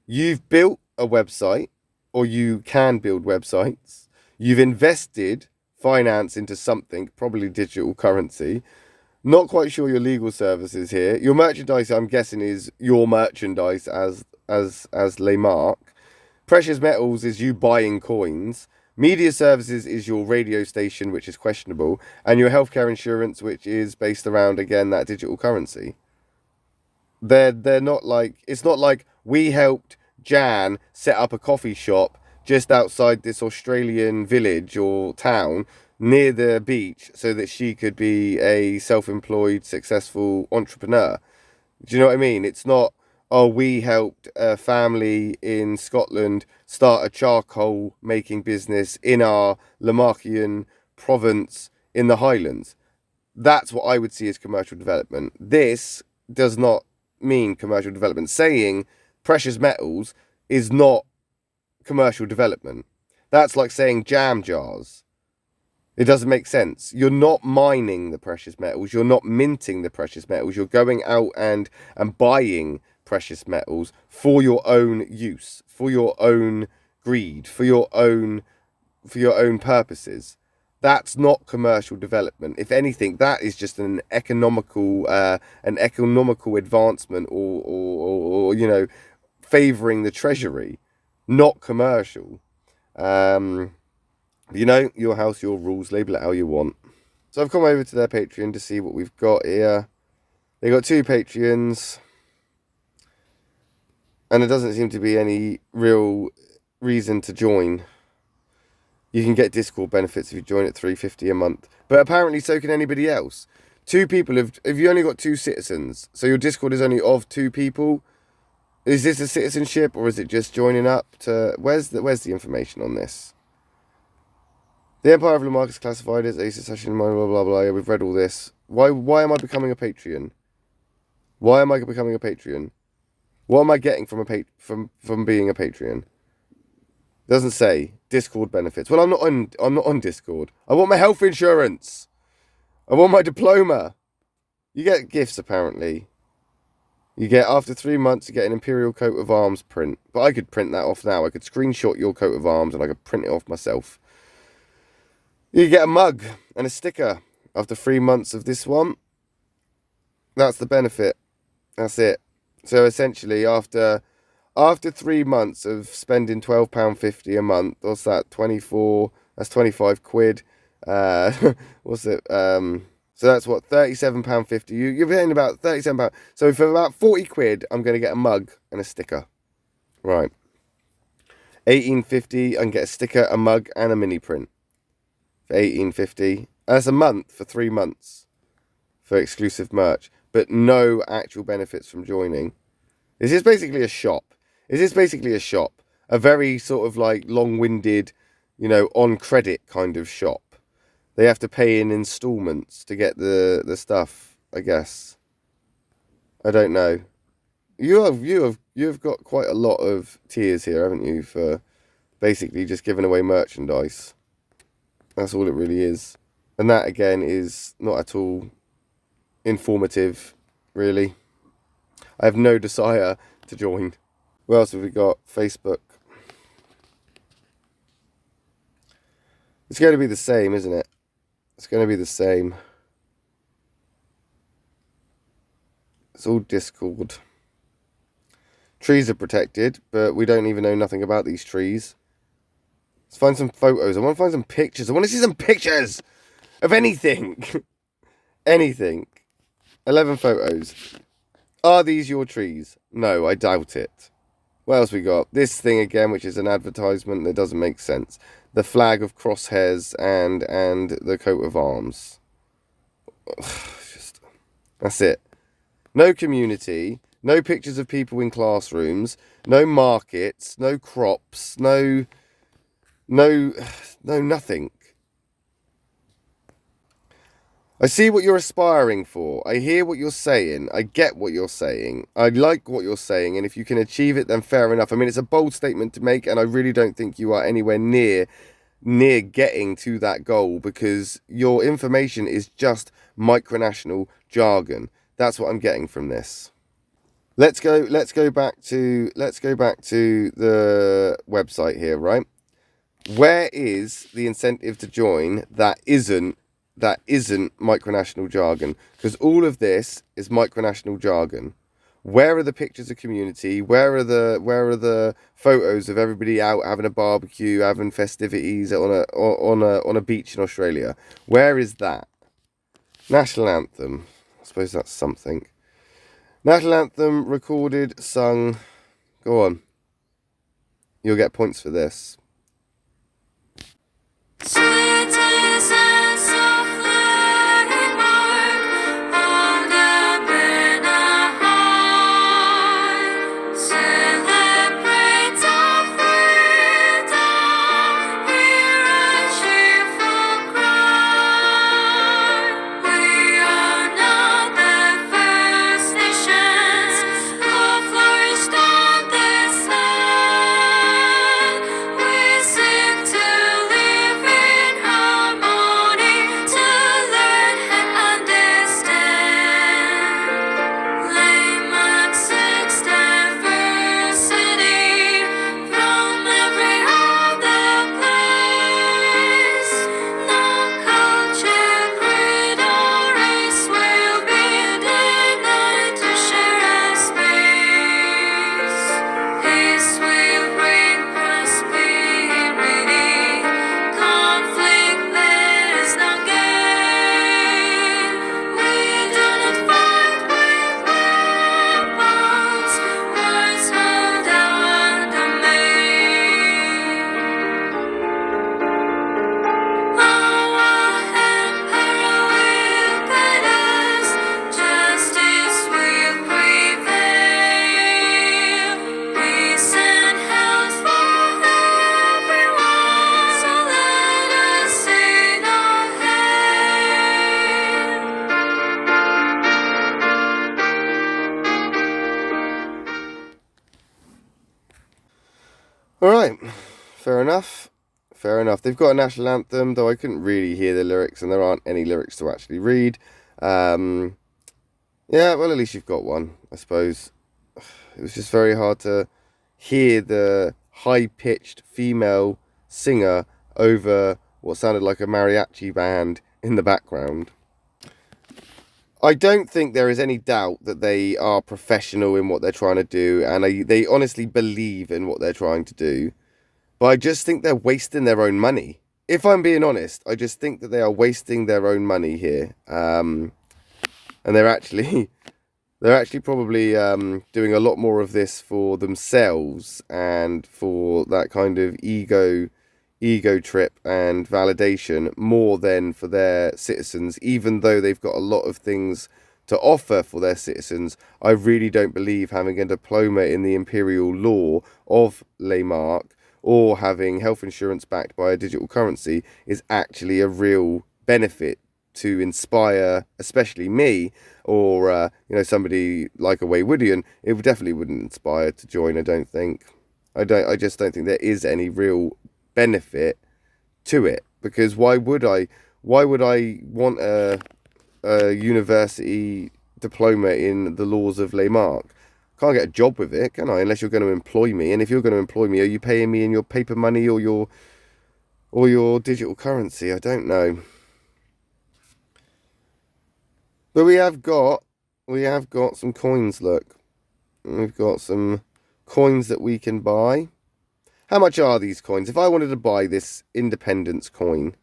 Speaker 1: You've built a website, or you can build websites. You've invested finance into something, probably digital currency. Not quite sure your legal services here. Your merchandise, I'm guessing, is your merchandise as Lehmark. Precious metals is you buying coins. Media services is your radio station, which is questionable. And your healthcare insurance, which is based around, again, that digital currency. They're not like, it's not like we helped Jan set up a coffee shop just outside this Australian village or town near the beach so that she could be a self-employed, successful entrepreneur. Do you know what I mean? It's not, oh, we helped a family in Scotland start a charcoal making business in our Lehmarkian province in the Highlands. That's what I would see as commercial development. This does not mean commercial development. Saying precious metals is not commercial development. That's like saying jam jars. It doesn't make sense. You're not mining the precious metals. You're not minting the precious metals. You're going out and buying precious metals for your own use, for your own greed, for your own purposes. That's not commercial development. If anything, that is just an economical advancement, or you know, favouring the treasury. Not commercial. You know, your house, your rules, label it how you want. So I've come over to their Patreon to see what we've got here. They got 2 Patreons. And there doesn't seem to be any real reason to join. You can get Discord benefits if you join at $3.50 a month. But apparently so can anybody else. 2 people, if you only got 2 citizens, so your Discord is only of 2 people, is this a citizenship or is it just joining up to... Where's the information on this? The Empire of Lehmark is classified as a secession, blah, blah, blah, blah. Yeah, we've read all this. Why am I becoming a Patreon? Why am I becoming a Patreon? What am I getting from being a Patreon? It doesn't say Discord benefits. Well, I'm not on Discord. I want my health insurance. I want my diploma. You get gifts apparently. You get, after 3 months, you get an Imperial coat of arms print. But I could print that off now. I could screenshot your coat of arms and I could print it off myself. You get a mug and a sticker after 3 months of this one. That's the benefit. That's it. So essentially, after 3 months of spending £12.50 a month, what's that? 24. That's 25 quid. What's it? So that's what, £37.50. You're paying about £37. So for about 40 quid, I'm going to get a mug and a sticker. Right. £18.50, I can get a sticker, a mug, and a mini print. For £18.50. That's a month for 3 months for exclusive merch, but no actual benefits from joining. Is this basically a shop? A very sort of like long-winded, on credit kind of shop. They have to pay in installments to get the stuff, I guess. I don't know. You've got quite a lot of tiers here, haven't you, for basically just giving away merchandise. That's all it really is. And that again is not at all informative, really. I have no desire to join. What else have we got? Facebook. It's going to be the same, isn't it? It's going to be the same. It's all Discord. Trees are protected, but we don't even know nothing about these trees. Let's find some photos. I want to find some pictures. I want to see some pictures of anything. Anything. 11 photos. Are these your trees? No, I doubt it. What else we got? This thing again, which is an advertisement that doesn't make sense. The flag of crosshairs and the coat of arms. That's it. No community. No pictures of people in classrooms. No markets. No crops. No nothing. I see what you're aspiring for. I hear what you're saying. I get what you're saying. I like what you're saying. And if you can achieve it, then fair enough. I mean, it's a bold statement to make, and I really don't think you are anywhere near getting to that goal, because your information is just micronational jargon. That's what I'm getting from this. Let's go back to the website here, right? Where is the incentive to join that isn't micronational jargon? Because all of this is micronational jargon. Where are the pictures of community? Where are the photos of everybody out having a barbecue, having festivities on a beach in Australia? Where is that? National anthem. I suppose that's something. National anthem recorded, sung. Go on. You'll get points for this.
Speaker 5: Citizens of Lehmark, hold a banner high, celebrate our freedom, hear a cheerful cry. We are not the first nations who flourished on this land. We seek to live in harmony.
Speaker 1: All right, fair enough. Fair enough. They've got a national anthem, though I couldn't really hear the lyrics, and there aren't any lyrics to actually read. Yeah, well, at least you've got one, I suppose. It was just very hard to hear the high-pitched female singer over what sounded like a mariachi band in the background. I don't think there is any doubt that they are professional in what they're trying to do, and they honestly believe in what they're trying to do. But I just think they're wasting their own money. If I'm being honest, I just think that they are wasting their own money here. And they're actually probably doing a lot more of this for themselves and for that kind of ego trip and validation more than for their citizens. Even though they've got a lot of things to offer for their citizens, I really don't believe having a diploma in the imperial law of Lehmark or having health insurance backed by a digital currency is actually a real benefit to inspire, especially me, or somebody like a Waywoodian. It definitely wouldn't inspire to join. I don't think. I just don't think there is any real benefit to it, because why would I want a university diploma in the laws of Lehmark? Can't get a job with it, can I? Unless you're going to employ me. And if you're going to employ me, are you paying me in your paper money or your digital currency? I don't know. But we have got some coins, look. We've got some coins that we can buy. How much are these coins? If I wanted to buy this independence coin,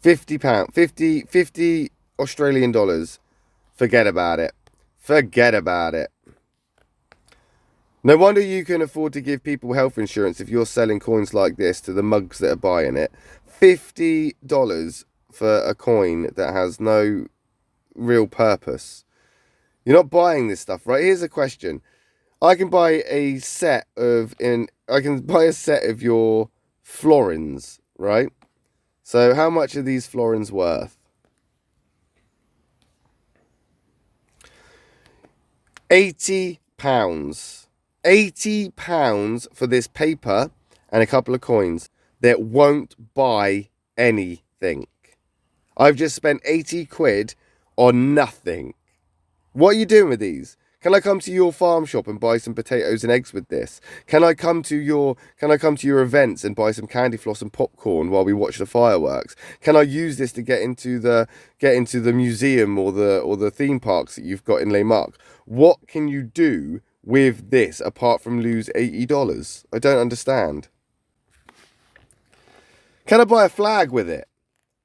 Speaker 1: £50, 50 Australian dollars. Forget about it. Forget about it. No wonder you can afford to give people health insurance if you're selling coins like this to the mugs that are buying it. $50 for a coin that has no real purpose. You're not buying this stuff, right? Here's a question. I can buy a set of your florins, right? So how much are these florins worth? £80. £80 for this paper and a couple of coins that won't buy anything. I've just spent 80 quid on nothing. What are you doing with these? Can I come to your farm shop and buy some potatoes and eggs with this? Can I come to your events and buy some candy floss and popcorn while we watch the fireworks? Can I use this to get into the museum or the theme parks that you've got in Lehmark? What can you do with this apart from lose $80? I don't understand. Can I buy a flag with it?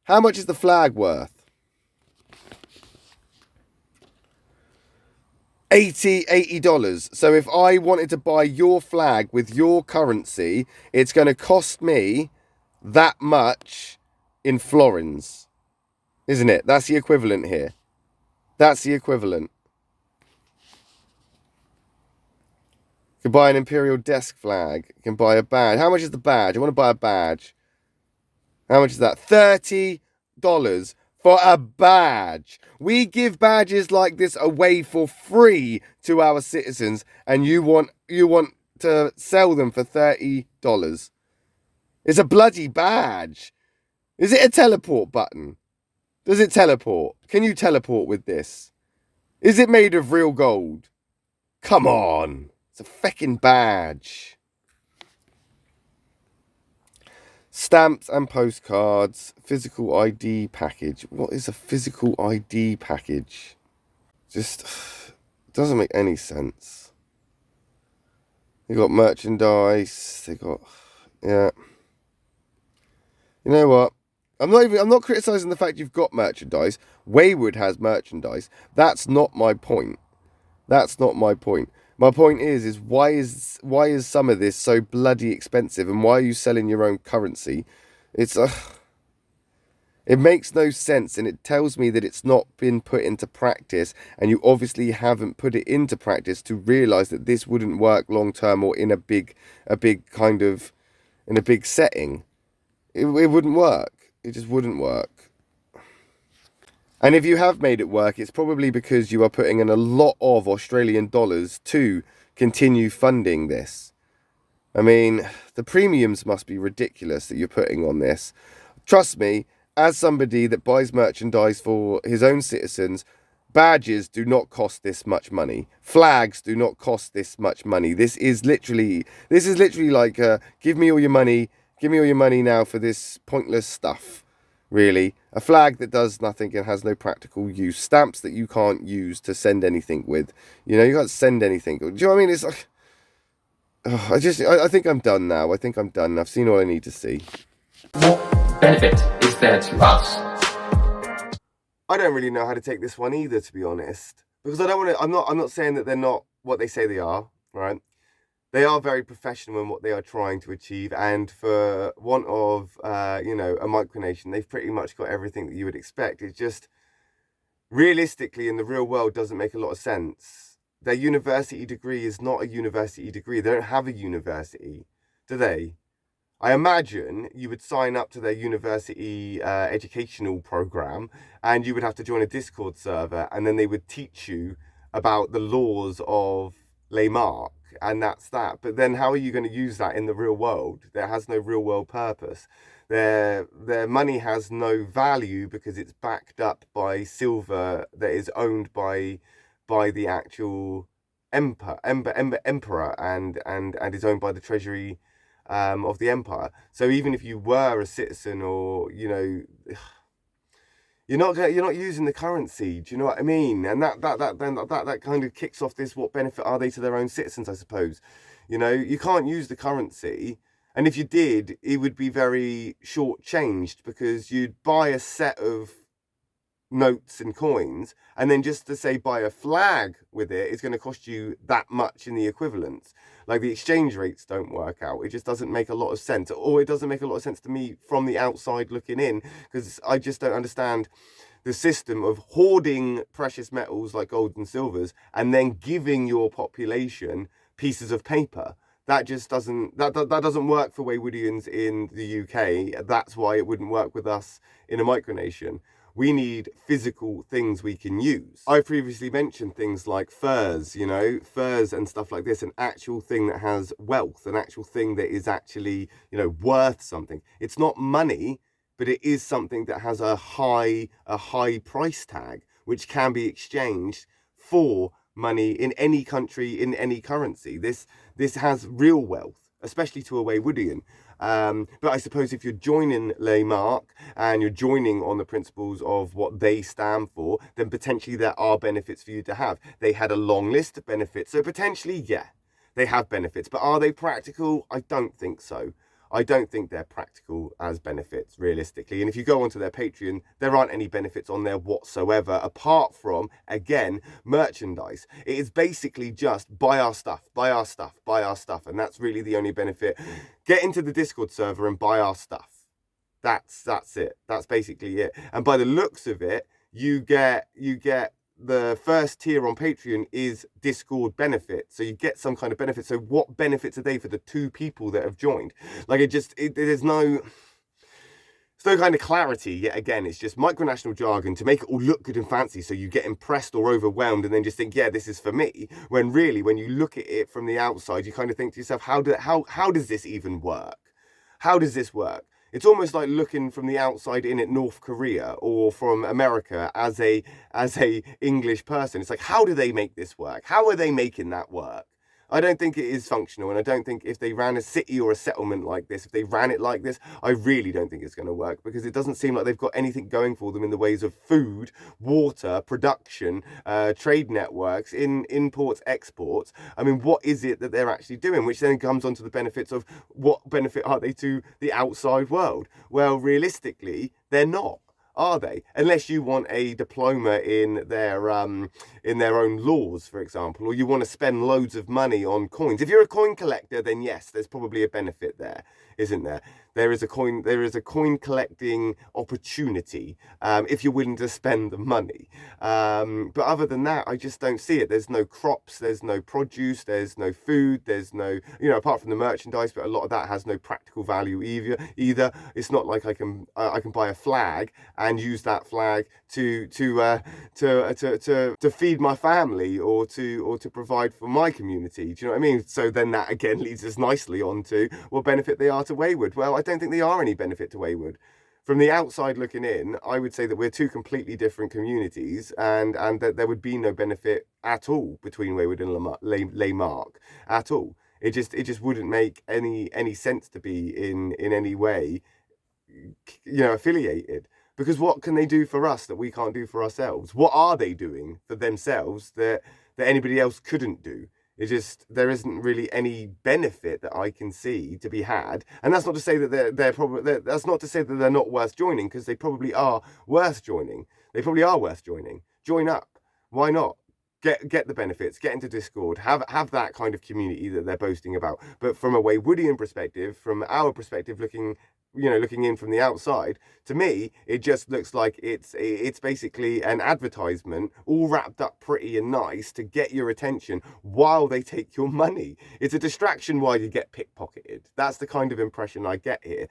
Speaker 1: How much is the flag worth? $80. So if I wanted to buy your flag with your currency, it's going to cost me that much in florins, isn't it? That's the equivalent here. That's the equivalent. You can buy an imperial desk flag. You can buy a badge. How much is the badge? I want to buy a badge. How much is that? $30 for a badge. We give badges like this away for free to our citizens, and you want to sell them for $30. It's a bloody badge. Is it a teleport button? Does it teleport? Can you teleport with this? Is it made of real gold? Come on. It's a feckin' badge. Stamps and postcards, physical ID package. What is a physical ID package? Just doesn't make any sense. They got merchandise. Yeah. You know what? I'm not criticizing the fact you've got merchandise. Waywood has merchandise. That's not my point. That's not my point. My point is why is some of this so bloody expensive, and why are you selling your own currency? It makes no sense, and it tells me that it's not been put into practice, and you obviously haven't put it into practice to realise that this wouldn't work long term or in a big setting. It wouldn't work. It just wouldn't work. And if you have made it work, it's probably because you are putting in a lot of Australian dollars to continue funding this. I mean, the premiums must be ridiculous that you're putting on this. Trust me, as somebody that buys merchandise for his own citizens, badges do not cost this much money. Flags do not cost this much money. This is literally like, give me all your money now for this pointless stuff. Really, a flag that does nothing and has no practical use. Stamps that you can't use to send anything with. You know, you can't send anything. Do you know what I mean? It's like, I think I'm done now. I think I'm done. I've seen all I need to see.
Speaker 6: What benefit is there to us?
Speaker 1: I don't really know how to take this one either, to be honest, because I don't want to. I'm not saying that they're not what they say they are. Right? They are very professional in what they are trying to achieve, and for want of a micronation, they've pretty much got everything that you would expect. It's just realistically in the real world doesn't make a lot of sense. Their university degree is not a university degree. They don't have a university, do they? I imagine you would sign up to their university educational program and you would have to join a Discord server, and then they would teach you about the laws of Lehmark, and that's that. But then how are you going to use that in the real world? There has no real world purpose. Their money has no value because it's backed up by silver that is owned by the actual emperor and is owned by the treasury of the empire. So even if you were a citizen, or you're not using the currency. Do you know what I mean? And that kind of kicks off this: what benefit are they to their own citizens? I suppose, you can't use the currency, and if you did, it would be very short-changed because you'd buy a set of notes and coins, and then just to say buy a flag with it is going to cost you that much in the equivalents. Like, the exchange rates don't work out. It just doesn't make a lot of sense, or it doesn't make a lot of sense to me from the outside looking in, because I just don't understand the system of hoarding precious metals like gold and silvers and then giving your population pieces of paper. That just doesn't work for Waywoodians in the UK. That's why it wouldn't work with us in a micronation. We need physical things we can use. I previously mentioned things like furs, furs and stuff like this, an actual thing that has wealth, an actual thing that is actually, worth something. It's not money, but it is something that has a high price tag, which can be exchanged for money in any country, in any currency. This has real wealth, especially to a Waywoodian. But I suppose if you're joining Lehmark and you're joining on the principles of what they stand for, then potentially there are benefits for you to have. They had a long list of benefits, so potentially, yeah, they have benefits. But are they practical? I don't think so. I don't think they're practical as benefits, realistically. And if you go onto their Patreon, there aren't any benefits on there whatsoever, apart from, again, merchandise. It is basically just buy our stuff. And that's really the only benefit. Get into the Discord server and buy our stuff. That's it. That's basically it. And by the looks of it, you get the first tier on Patreon is Discord benefit, so you get some kind of benefit. So what benefits are they for the 2 people that have joined? Like, there's no kind of clarity yet again. It's just micronational jargon to make it all look good and fancy, so you get impressed or overwhelmed and then just think, yeah, this is for me, when really, when you look at it from the outside, you kind of think to yourself, how does this even work? How does this work? It's almost like looking from the outside in at North Korea or from America as a English person. It's like, how do they make this work? How are they making that work? I don't think it is functional, and I don't think if they ran a city or a settlement like this, if they ran it like this, I really don't think it's going to work, because it doesn't seem like they've got anything going for them in the ways of food, water, production, trade networks, imports, exports. I mean, what is it that they're actually doing? Which then comes onto the benefits of what benefit are they to the outside world? Well, realistically, they're not. Are they? Unless you want a diploma in their own laws, for example, or you want to spend loads of money on coins. If you're a coin collector, then yes, there's probably a benefit there, isn't there? there is a coin collecting opportunity if you're willing to spend the money. But other than that, I just don't see it. There's no crops, there's no produce, there's no food, there's no, apart from the merchandise, but a lot of that has no practical value either. It's not like I can buy a flag and use that flag to feed my family or to provide for my community. Do you know what I mean? So then that again leads us nicely on to what benefit they are to Wayward. Well, I don't think they are any benefit to Wayward. From the outside looking in, I would say that we're two completely different communities, and that there would be no benefit at all between Wayward and Lehmark at all. It just wouldn't make any sense to be in any way, affiliated. Because what can they do for us that we can't do for ourselves? What are they doing for themselves that anybody else couldn't do? There isn't really any benefit that I can see to be had, and that's not to say that that's not to say that they're not worth joining, because they probably are worth joining. Join up. Why not? Get the benefits. Get into Discord. Have that kind of community that they're boasting about. But from a Waywoodian perspective, from our perspective, looking in from the outside, to me, it just looks like it's basically an advertisement all wrapped up pretty and nice to get your attention while they take your money. It's a distraction while you get pickpocketed. That's the kind of impression I get here.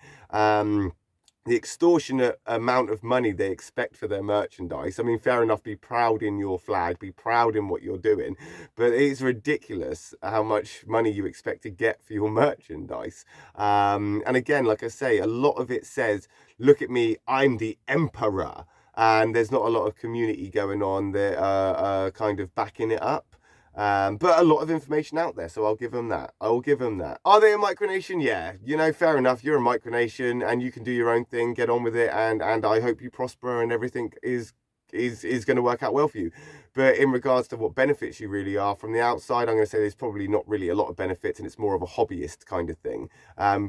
Speaker 1: The extortionate amount of money they expect for their merchandise. I mean, fair enough, be proud in your flag, be proud in what you're doing, but it's ridiculous how much money you expect to get for your merchandise. And again, like I say, a lot of it says, look at me, I'm the emperor. And there's not a lot of community going on that are kind of backing it up. But a lot of information out there, so I'll give them that. Are they a micronation? Yeah, fair enough. You're a micronation and you can do your own thing, get on with it, and I hope you prosper and everything is going to work out well for you. But in regards to what benefits you really are, from the outside, I'm going to say there's probably not really a lot of benefits, and it's more of a hobbyist kind of thing.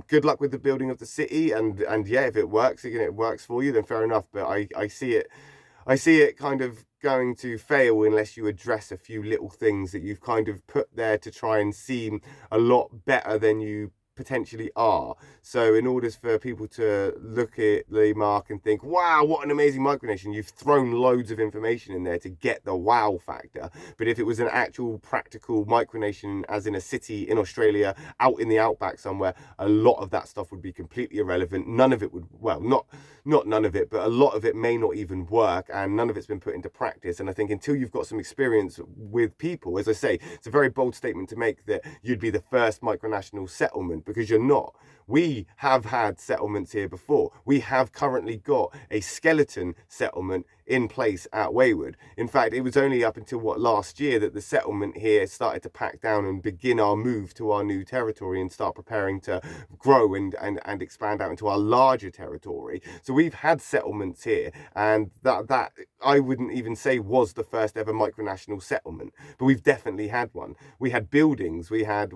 Speaker 1: Good luck with the building of the city, and yeah, if it works, it works for you, then fair enough. But I see it kind of going to fail unless you address a few little things that you've kind of put there to try and seem a lot better than you potentially are. So in order for people to look at Lehmark and think, wow, what an amazing micronation, you've thrown loads of information in there to get the wow factor. But if it was an actual practical micronation, as in a city in Australia, out in the outback somewhere, a lot of that stuff would be completely irrelevant. None of it would, well, not none of it, but a lot of it may not even work, and none of it's been put into practice. And I think until you've got some experience with people, as I say, it's a very bold statement to make that you'd be the first micronational settlement, because you're not. We have had settlements here before. We have currently got a skeleton settlement in place at Wayward. In fact, it was only up until last year that the settlement here started to pack down and begin our move to our new territory and start preparing to grow and expand out into our larger territory. So we've had settlements here, and that I wouldn't even say was the first ever micronational settlement, but we've definitely had one. We had buildings, we had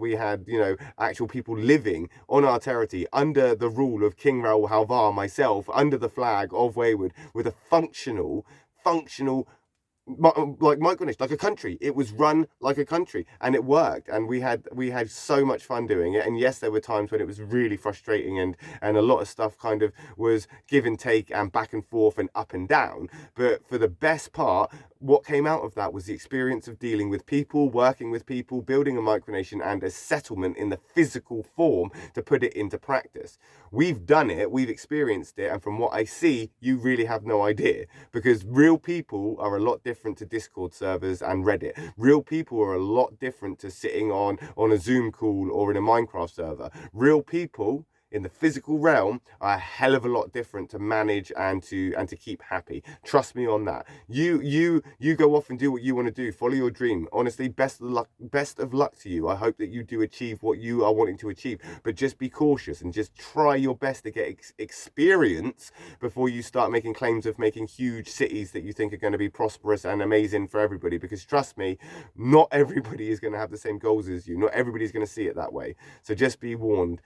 Speaker 1: actual people living on our territory under the rule of King Raoul Halvar, myself, under the flag of Wayward, with a functional like micronation, like a country. It was run like a country, and it worked, and we had so much fun doing it. And yes, there were times when it was really frustrating, and a lot of stuff kind of was give and take and back and forth and up and down, but for the best part, what came out of that was the experience of dealing with people, working with people, building a micronation and a settlement in the physical form to put it into practice. We've done it, we've experienced it, and from what I see, you really have no idea, because real people are a lot different to Discord servers and Reddit. Real people are a lot different to sitting on a Zoom call or in a Minecraft server. Real people in the physical realm are a hell of a lot different to manage and to keep happy. Trust me on that. You go off and do what you want to do. Follow your dream. Honestly, best of luck to you. I hope that you do achieve what you are wanting to achieve, but just be cautious and just try your best to get experience before you start making claims of making huge cities that you think are going to be prosperous and amazing for everybody, because trust me, not everybody is going to have the same goals as you. Not everybody's going to see it that way. So just be warned.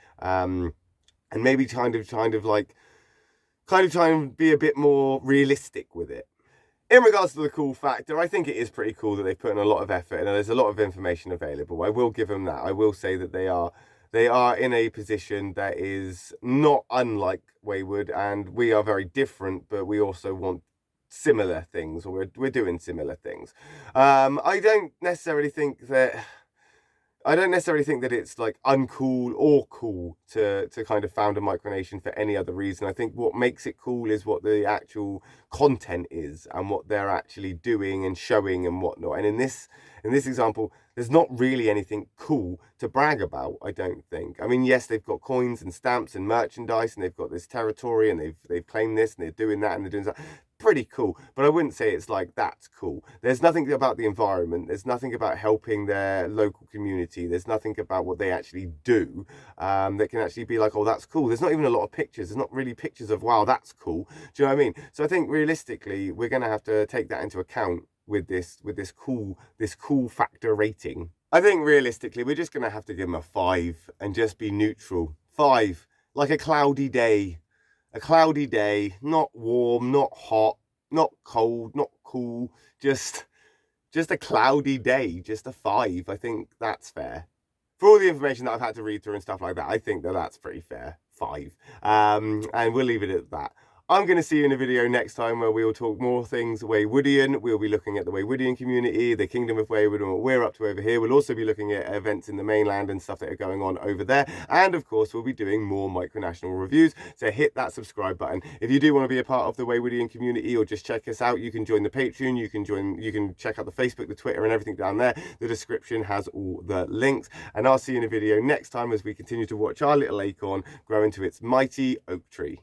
Speaker 1: And maybe kind of try and be a bit more realistic with it. In regards to the cool factor, I think it is pretty cool that they've put in a lot of effort and there's a lot of information available. I will give them that. I will say that they are They are in a position that is not unlike Wayward, and we are very different, but we also want similar things, or we're doing similar things. I don't necessarily think that it's like uncool or cool to kind of found a micronation for any other reason. I think what makes it cool is what the actual content is and what they're actually doing and showing and whatnot. And in this example, there's not really anything cool to brag about, I don't think. I mean, yes, they've got coins and stamps and merchandise, and they've got this territory, and they've claimed this, and they're doing that, and they're doing that. Pretty cool, but I wouldn't say it's like that's cool. There's nothing about the environment, there's nothing about helping their local community, there's nothing about what they actually do that can actually be like, oh, that's cool. There's not even a lot of pictures. There's not really pictures of, wow, that's cool. Do you know what I mean? So I think realistically we're going to have to take that into account with this cool factor rating. I think realistically we're just going to have to give them a 5 and just be neutral. 5, like a cloudy day. A cloudy day, not warm, not hot, not cold, not cool, just a cloudy day, just a 5. I think that's fair. For all the information that I've had to read through and stuff like that, I think that that's pretty fair. 5. And we'll leave it at that. I'm going to see you in a video next time where we will talk more things Waywoodian. We'll be looking at the Waywoodian community, the Kingdom of Wayward, and what we're up to over here. We'll also be looking at events in the mainland and stuff that are going on over there. And of course, we'll be doing more micronational reviews. So hit that subscribe button. If you do want to be a part of the Waywoodian community or just check us out, you can join the Patreon, you can check out the Facebook, the Twitter, and everything down there. The description has all the links. And I'll see you in a video next time as we continue to watch our little acorn grow into its mighty oak tree.